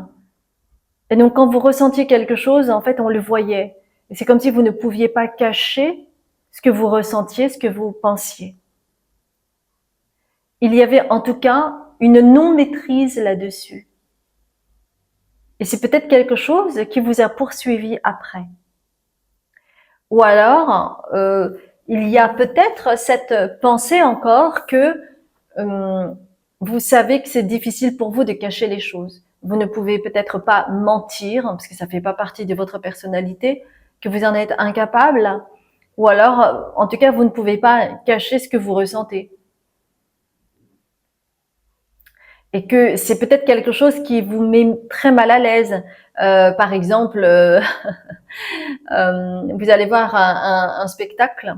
Et donc, quand vous ressentiez quelque chose, en fait, on le voyait. Et c'est comme si vous ne pouviez pas cacher ce que vous ressentiez, ce que vous pensiez. Il y avait en tout cas une non-maîtrise là-dessus. Et c'est peut-être quelque chose qui vous a poursuivi après. Ou alors, il y a peut-être cette pensée encore que vous savez que c'est difficile pour vous de cacher les choses. Vous ne pouvez peut-être pas mentir, parce que ça fait pas partie de votre personnalité, que vous en êtes incapable, ou alors, en tout cas, vous ne pouvez pas cacher ce que vous ressentez. Et que c'est peut-être quelque chose qui vous met très mal à l'aise. Par exemple, vous allez voir un spectacle,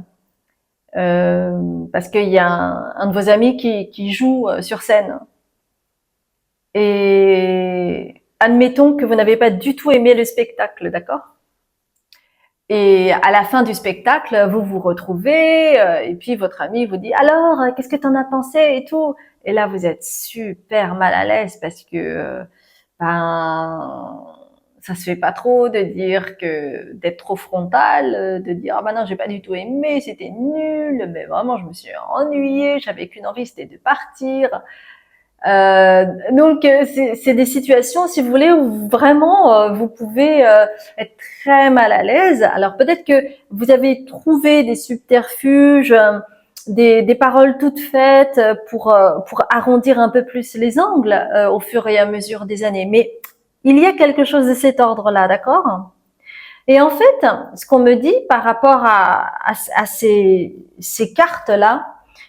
parce qu'il y a un de vos amis qui joue sur scène. Et admettons que vous n'avez pas du tout aimé le spectacle, d'accord? Et à la fin du spectacle, vous vous retrouvez, et puis votre ami vous dit alors, qu'est-ce que t'en as pensé et tout. Et là, vous êtes super mal à l'aise parce que ben ça se fait pas trop de dire que d'être trop frontal, de dire ah ben non j'ai pas du tout aimé, c'était nul, mais vraiment je me suis ennuyée, j'avais qu'une envie c'était de partir. Donc c'est des situations, si vous voulez, où vraiment vous pouvez être très mal à l'aise. Alors peut-être que vous avez trouvé des subterfuges, des paroles toutes faites pour arrondir un peu plus les angles au fur et à mesure des années. Mais il y a quelque chose de cet ordre-là, d'accord? Et en fait, ce qu'on me dit par rapport à ces cartes-là,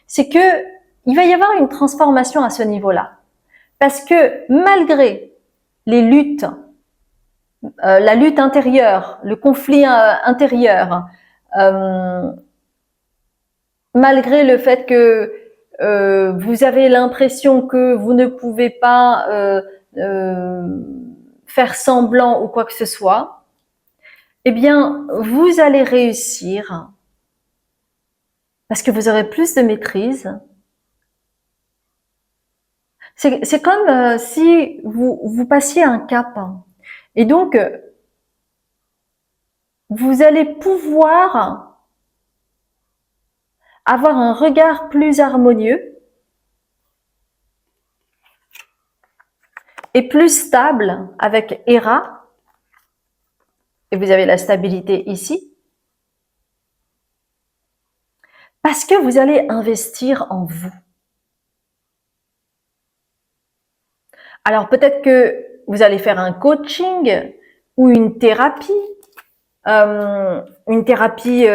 c'est que il va y avoir une transformation à ce niveau-là. Parce que malgré les luttes, la lutte intérieure, le conflit intérieur, euh, malgré le fait que vous avez l'impression que vous ne pouvez pas faire semblant ou quoi que ce soit, eh bien, vous allez réussir parce que vous aurez plus de maîtrise. C'est comme si vous passiez un cap. Et donc, vous allez pouvoir avoir un regard plus harmonieux et plus stable avec Hera. Et vous avez la stabilité ici. Parce que vous allez investir en vous. Alors peut-être que vous allez faire un coaching ou une thérapie. Une thérapie,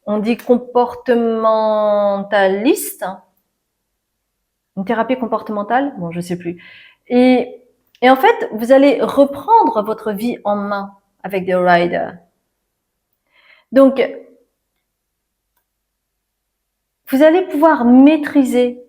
on dit comportementaliste. Une thérapie comportementale, bon, je sais plus. Et en fait, vous allez reprendre votre vie en main avec The Rider. Donc, vous allez pouvoir maîtriser.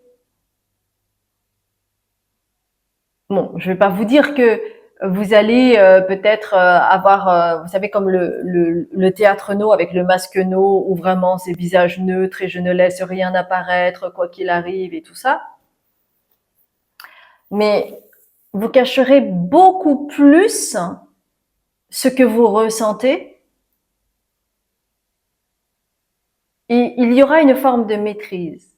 Bon, je vais pas vous dire que vous allez peut-être avoir, vous savez, comme le théâtre no avec le masque no, où vraiment c'est visage neutre et je ne laisse rien apparaître, quoi qu'il arrive et tout ça. mais vous cacherez beaucoup plus ce que vous ressentez et il y aura une forme de maîtrise.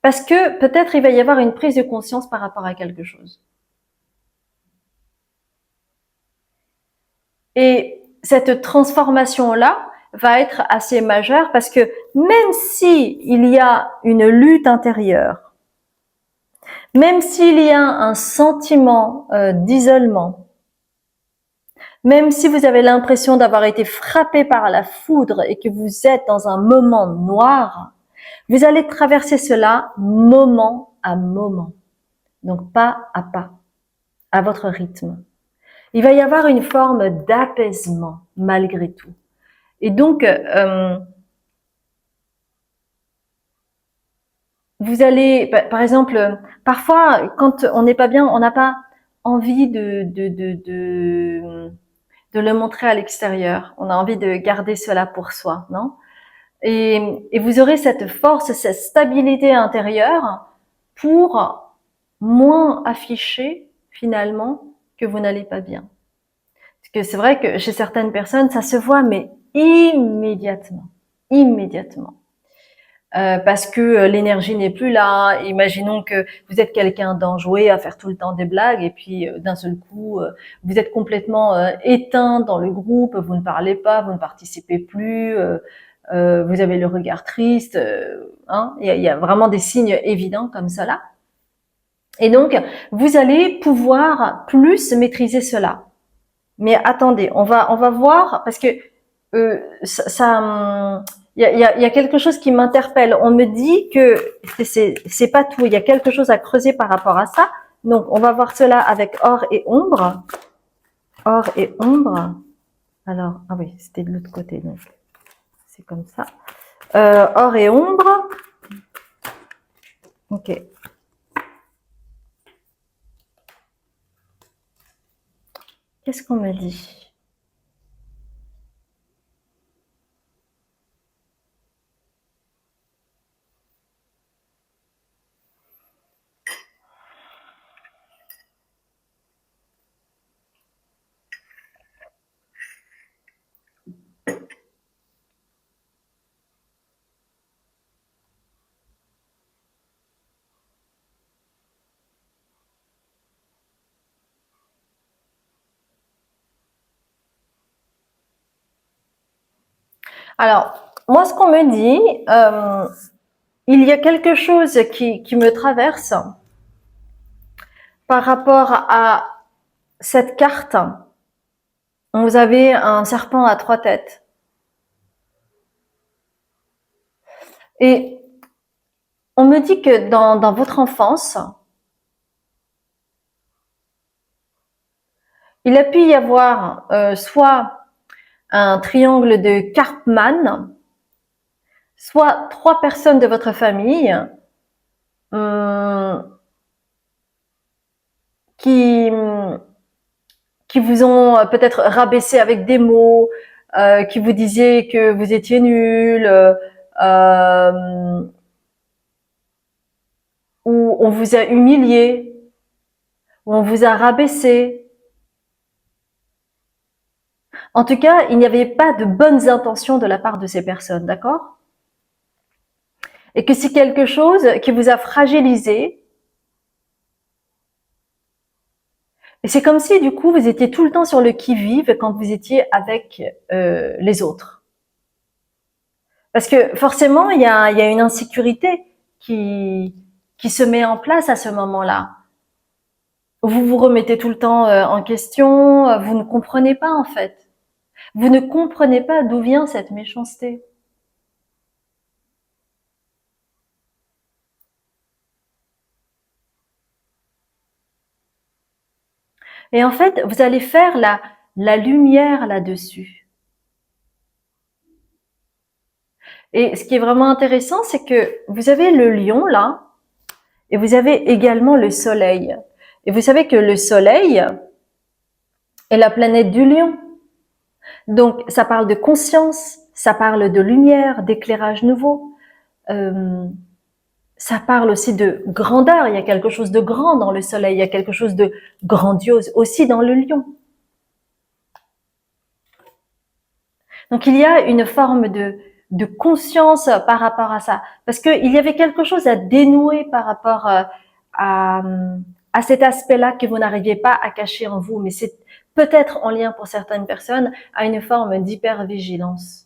Parce que peut-être il va y avoir une prise de conscience par rapport à quelque chose. Et cette transformation-là va être assez majeure parce que même si il y a une lutte intérieure, même s'il y a un sentiment d'isolement, même si vous avez l'impression d'avoir été frappé par la foudre et que vous êtes dans un moment noir, vous allez traverser cela moment à moment. Donc pas à pas, à votre rythme. Il va y avoir une forme d'apaisement malgré tout. Et donc, vous allez, par exemple, parfois, quand on n'est pas bien, on n'a pas envie de le montrer à l'extérieur. On a envie de garder cela pour soi, non? Et vous aurez cette force, cette stabilité intérieure pour moins afficher finalement que vous n'allez pas bien. Parce que c'est vrai que chez certaines personnes, ça se voit, mais immédiatement. Immédiatement. Parce que l'énergie n'est plus là. Imaginons que vous êtes quelqu'un d'enjoué à faire tout le temps des blagues et puis d'un seul coup, vous êtes complètement éteint dans le groupe, vous ne parlez pas, vous ne participez plus, vous avez le regard triste. Hein, il y a vraiment des signes évidents comme cela. Et donc, vous allez pouvoir plus maîtriser cela. Mais attendez, on va voir parce que il y a quelque chose qui m'interpelle. On me dit que c'est pas tout. Il y a quelque chose à creuser par rapport à ça. Donc, on va voir cela avec or et ombre. Or et ombre. Alors, ah oui, c'était de l'autre côté. Donc, c'est comme ça. Or et ombre. Ok. Qu'est-ce qu'on me dit? Alors, moi, ce qu'on me dit, il y a quelque chose qui me traverse par rapport à cette carte. Vous avez un serpent à 3 têtes. Et on me dit que dans votre enfance, il a pu y avoir soit un triangle de Karpman, soit 3 personnes de votre famille qui vous ont peut-être rabaissé avec des mots, qui vous disaient que vous étiez nul, où on vous a humilié, où on vous a rabaissé. En tout cas, il n'y avait pas de bonnes intentions de la part de ces personnes, d'accord? Et que c'est quelque chose qui vous a fragilisé. Et c'est comme si, du coup, vous étiez tout le temps sur le qui-vive quand vous étiez avec les autres. Parce que forcément, il y a une insécurité qui se met en place à ce moment-là. Vous vous remettez tout le temps en question, vous ne comprenez pas en fait. Vous ne comprenez pas d'où vient cette méchanceté. Et en fait, vous allez faire la lumière là-dessus. Et ce qui est vraiment intéressant, c'est que vous avez le lion là, et vous avez également le soleil. Et vous savez que le soleil est la planète du lion. Donc, ça parle de conscience, ça parle de lumière, d'éclairage nouveau. ça parle aussi de grandeur. Il y a quelque chose de grand dans le soleil. Il y a quelque chose de grandiose aussi dans le lion. Donc il y a une forme de conscience par rapport à ça. Parce qu'il y avait quelque chose à dénouer par rapport à, à cet aspect-là que vous n'arriviez pas à cacher en vous. Mais c'est peut-être en lien pour certaines personnes à une forme d'hypervigilance.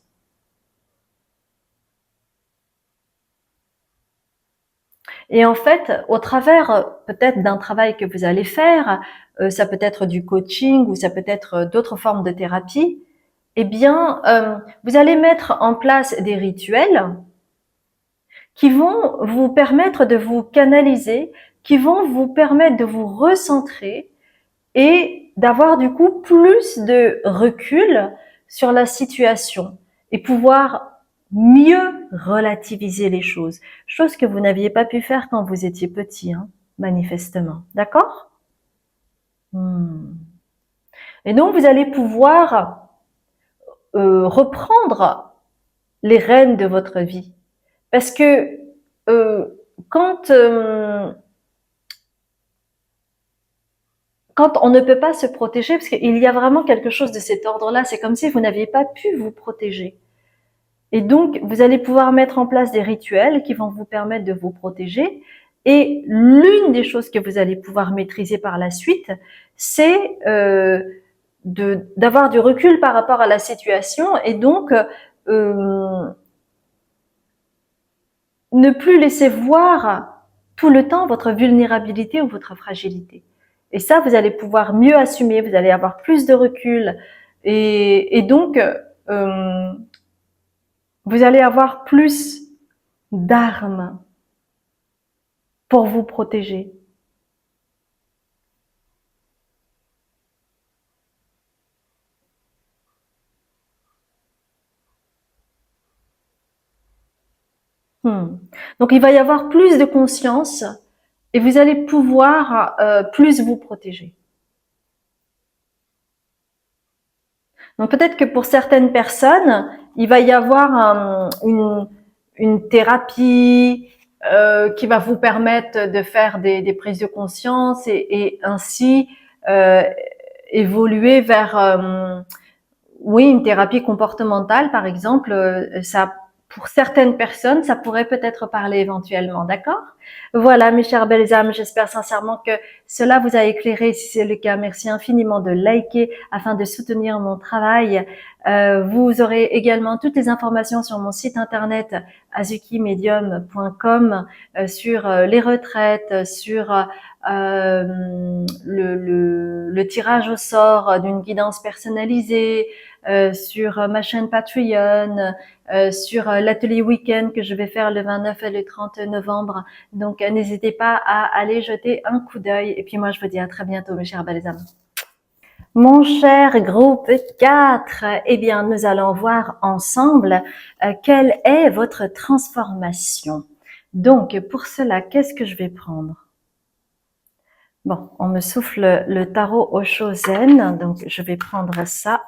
Et en fait, au travers peut-être d'un travail que vous allez faire, ça peut être du coaching ou ça peut être d'autres formes de thérapie, eh bien, vous allez mettre en place des rituels qui vont vous permettre de vous canaliser, qui vont vous permettre de vous recentrer et d'avoir du coup plus de recul sur la situation et pouvoir mieux relativiser les choses, chose que vous n'aviez pas pu faire quand vous étiez petit, hein, manifestement. D'accord? Et donc vous allez pouvoir reprendre les rênes de votre vie, parce que euh, quand quand on ne peut pas se protéger, parce qu'il y a vraiment quelque chose de cet ordre-là, c'est comme si vous n'aviez pas pu vous protéger. Et donc, vous allez pouvoir mettre en place des rituels qui vont vous permettre de vous protéger. Et l'une des choses que vous allez pouvoir maîtriser par la suite, c'est d'avoir du recul par rapport à la situation et donc ne plus laisser voir tout le temps votre vulnérabilité ou votre fragilité. Et ça, vous allez pouvoir mieux assumer, vous allez avoir plus de recul et donc vous allez avoir plus d'armes pour vous protéger. Hmm. Donc il va y avoir plus de conscience et vous allez pouvoir plus vous protéger. Donc peut-être que pour certaines personnes, il va y avoir une thérapie qui va vous permettre de faire des prises de conscience et ainsi euh, évoluer vers oui, une thérapie comportementale, par exemple, ça, pour certaines personnes, ça pourrait peut-être parler éventuellement, d'accord? Voilà, mes chères belles âmes, j'espère sincèrement que cela vous a éclairé. Si c'est le cas, merci infiniment de liker afin de soutenir mon travail. Vous aurez également toutes les informations sur mon site internet azukimedium.com sur les retraites, sur le tirage au sort d'une guidance personnalisée, sur ma chaîne Patreon, sur l'atelier week-end que je vais faire le 29 et le 30 novembre. Donc, n'hésitez pas à aller jeter un coup d'œil. Et puis moi, je vous dis à très bientôt, mes chers belles âmes. Mon cher groupe 4, eh bien, nous allons voir ensemble quelle est votre transformation. Donc, pour cela, qu'est-ce que je vais prendre? Bon, on me souffle le tarot Osho Zen, donc je vais prendre ça.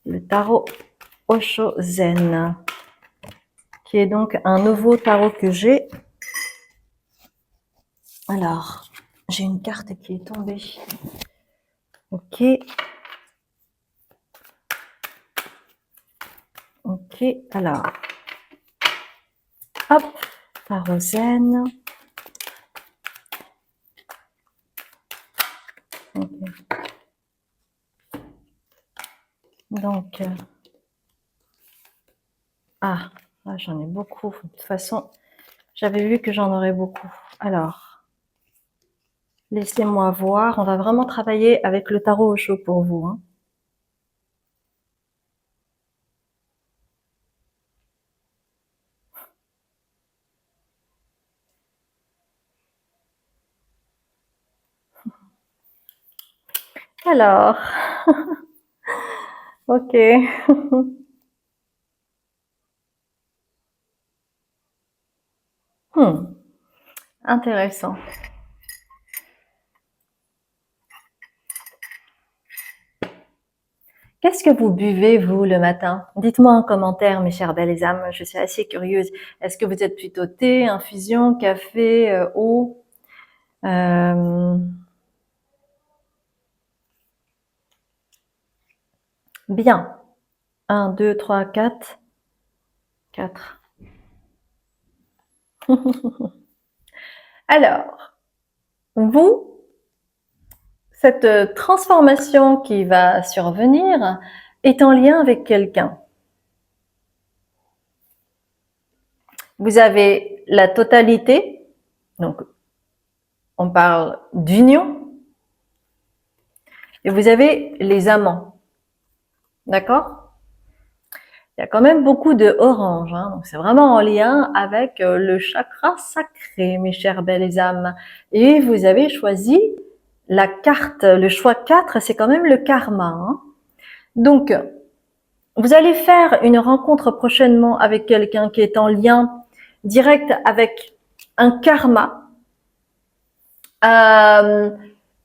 Le tarot Osho Zen, qui est donc un nouveau tarot que j'ai. Alors, j'ai une carte qui est tombée. Ok. Ok, alors. Hop, tarot Zen. Okay. Donc, j'en ai beaucoup. De toute façon, j'avais vu que j'en aurais beaucoup. Alors, laissez-moi voir. On va vraiment travailler avec le tarot Osho pour vous. Hein. Alors, ok. Intéressant. Qu'est-ce que vous buvez, vous, le matin? Dites-moi en commentaire, mes chères belles âmes, je suis assez curieuse. Est-ce que vous êtes plutôt thé, infusion, café, eau? Bien. 1, 2, 3, 4. 4. Alors, vous, cette transformation qui va survenir est en lien avec quelqu'un. Vous avez la totalité, donc on parle d'union, et vous avez les amants. D'accord? Il y a quand même beaucoup de orange, hein, donc c'est vraiment en lien avec le chakra sacré, mes chères belles âmes. Et vous avez choisi la carte, le choix 4, c'est quand même le karma. Hein. Donc, vous allez faire une rencontre prochainement avec quelqu'un qui est en lien direct avec un karma.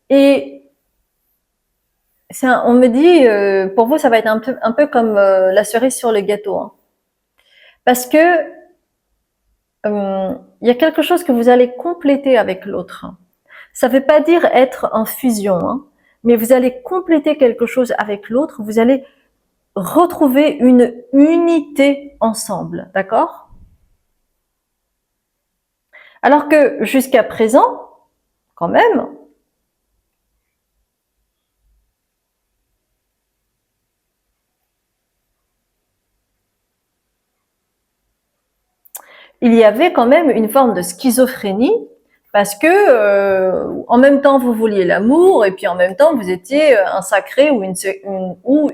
Et on me dit, pour vous, ça va être un peu comme la cerise sur le gâteau. Hein. Parce que il y a quelque chose que vous allez compléter avec l'autre. Ça ne veut pas dire être en fusion, hein, mais vous allez compléter quelque chose avec l'autre, vous allez retrouver une unité ensemble, d'accord? Alors que jusqu'à présent, quand même, il y avait quand même une forme de schizophrénie parce que en même temps vous vouliez l'amour et puis en même temps vous étiez un sacré ou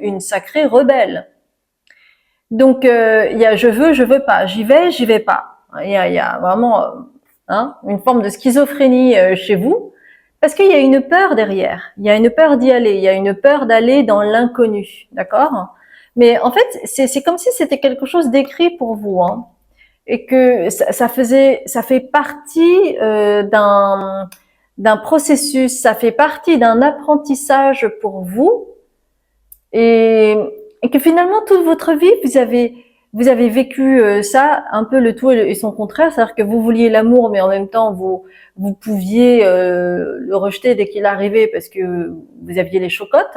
une sacrée rebelle. Donc il y a je veux pas, j'y vais pas. Il y a vraiment une forme de schizophrénie chez vous parce qu'il y a une peur derrière. Il y a une peur d'y aller. Il y a une peur d'aller dans l'inconnu, d'accord? Mais en fait c'est comme si c'était quelque chose d'écrit pour vous. Hein. Et que ça fait partie d'un processus, ça fait partie d'un apprentissage pour vous, et, et que finalement toute votre vie vous avez vécu ça un peu le tout et son contraire, c'est-à-dire que vous vouliez l'amour, mais en même temps vous pouviez le rejeter dès qu'il arrivait parce que vous aviez les chocottes,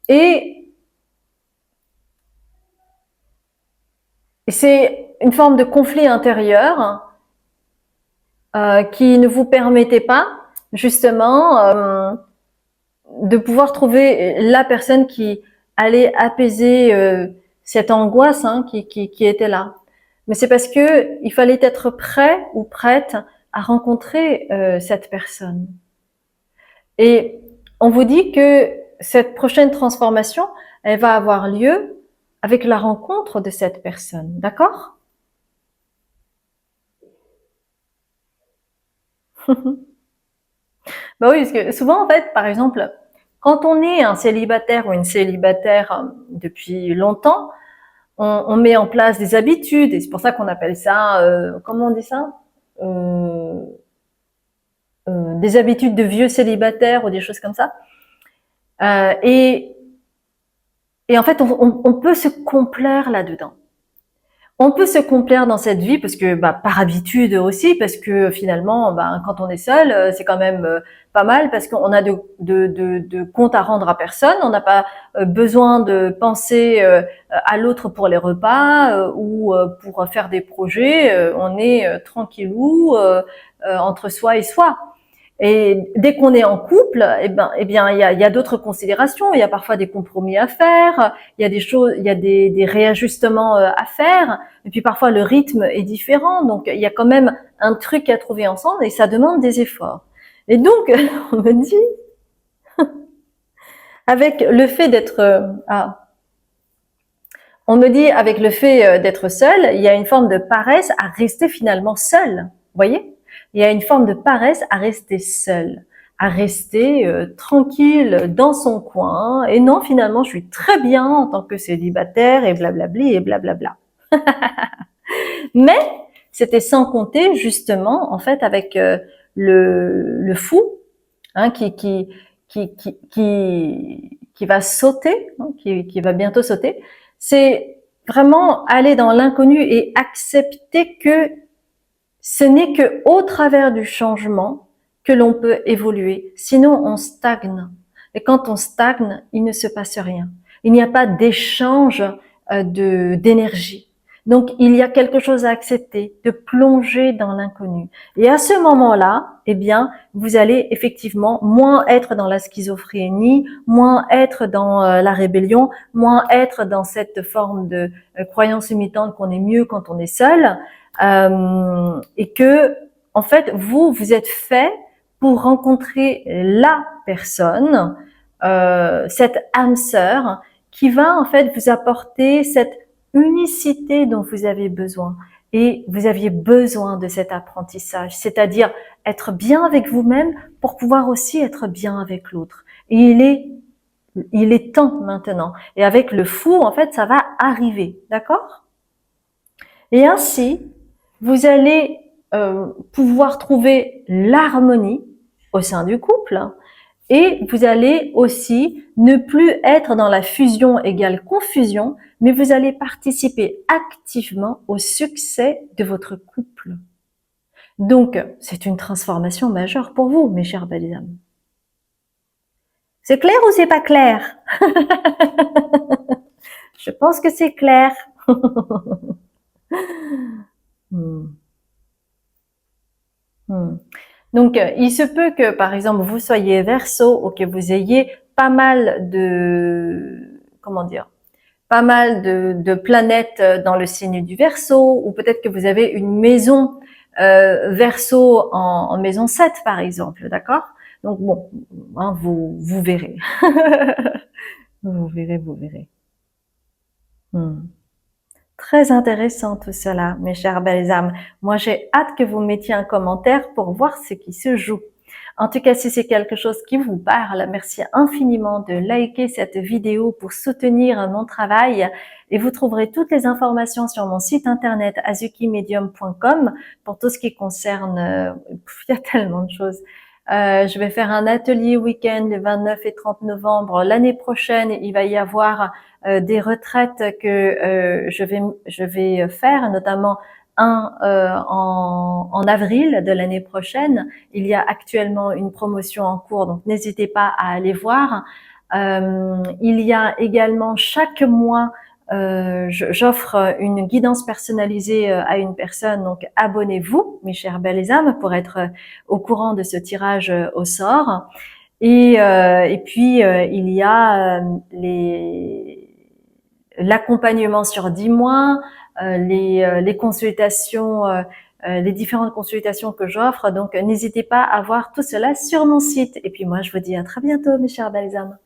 et c'est une forme de conflit intérieur qui ne vous permettait pas justement de pouvoir trouver la personne qui allait apaiser cette angoisse qui était là. Mais c'est parce que il fallait être prêt ou prête à rencontrer cette personne. Et on vous dit que cette prochaine transformation, elle va avoir lieu avec la rencontre de cette personne, d'accord? Bah oui, parce que souvent, en fait, par exemple, quand on est un célibataire ou une célibataire depuis longtemps, on met en place des habitudes, et c'est pour ça qu'on appelle ça, comment on dit ça euh, des habitudes de vieux célibataires ou des choses comme ça. Euh, et, et en fait, on peut se complaire là-dedans. On peut se complaire dans cette vie parce que par habitude aussi, parce que finalement quand on est seul c'est quand même pas mal parce qu'on a de comptes à rendre à personne, on n'a pas besoin de penser à l'autre pour les repas ou pour faire des projets, on est tranquillou entre soi et soi. Et dès qu'on est en couple, eh bien, il y a d'autres considérations. Il y a parfois des compromis à faire. Il y a des choses, il y a des réajustements à faire. Et puis parfois le rythme est différent. Donc il y a quand même un truc à trouver ensemble et ça demande des efforts. Et donc on me dit, avec le fait d'être, on me dit avec le fait d'être seul, il y a une forme de paresse à rester finalement seul. Vous voyez? Il y a une forme de paresse à rester seul, à rester tranquille dans son coin. Et non, finalement, je suis très bien en tant que célibataire et blablabli et blablabla. Mais c'était sans compter justement, en fait, avec le fou, hein, qui qui va sauter, hein, qui va bientôt sauter, c'est vraiment aller dans l'inconnu et accepter que ce n'est que au travers du changement que l'on peut évoluer. Sinon, on stagne. Et quand on stagne, il ne se passe rien. Il n'y a pas d'échange d'énergie. Donc, il y a quelque chose à accepter, de plonger dans l'inconnu. Et à ce moment-là, eh bien, vous allez effectivement moins être dans la schizophrénie, moins être dans la rébellion, moins être dans cette forme de croyance limitante qu'on est mieux quand on est seul, et que, en fait, vous êtes fait pour rencontrer la personne, cette âme sœur, qui va en fait vous apporter cette unicité dont vous avez besoin. Et vous aviez besoin de cet apprentissage, c'est-à-dire être bien avec vous-même pour pouvoir aussi être bien avec l'autre. Et il est temps maintenant. Et avec le fou, en fait, ça va arriver, d'accord? Et ainsi, vous allez pouvoir trouver l'harmonie au sein du couple, et vous allez aussi ne plus être dans la fusion égale confusion, mais vous allez participer activement au succès de votre couple. Donc, c'est une transformation majeure pour vous, mes chers belles âmes. C'est clair ou c'est pas clair? Je pense que c'est clair. Hmm. Hmm. Donc, il se peut que, par exemple, vous soyez Verseau ou que vous ayez pas mal de, comment dire, pas mal de planètes dans le signe du Verseau, ou peut-être que vous avez une maison Verseau en maison 7, par exemple, d'accord? Donc bon, hein, vous verrez. Vous verrez, vous verrez. Hmm. Très intéressant tout cela, mes chères belles âmes. Moi, j'ai hâte que vous mettiez un commentaire pour voir ce qui se joue. En tout cas, si c'est quelque chose qui vous parle, merci infiniment de liker cette vidéo pour soutenir mon travail, et vous trouverez toutes les informations sur mon site internet azukimedium.com pour tout ce qui concerne, il y a tellement de choses. Je vais faire un atelier week-end le 29 et 30 novembre. L'année prochaine, il va y avoir des retraites que je vais faire, notamment un en avril de l'année prochaine. Il y a actuellement une promotion en cours, donc n'hésitez pas à aller voir. Il y a également chaque mois, j'offre une guidance personnalisée à une personne, donc abonnez-vous, mes chères belles âmes, pour être au courant de ce tirage au sort. Et puis, il y a l'accompagnement sur 10 mois, les consultations, les différentes consultations que j'offre. Donc, n'hésitez pas à voir tout cela sur mon site. Et puis moi, je vous dis à très bientôt, mes chères belles âmes.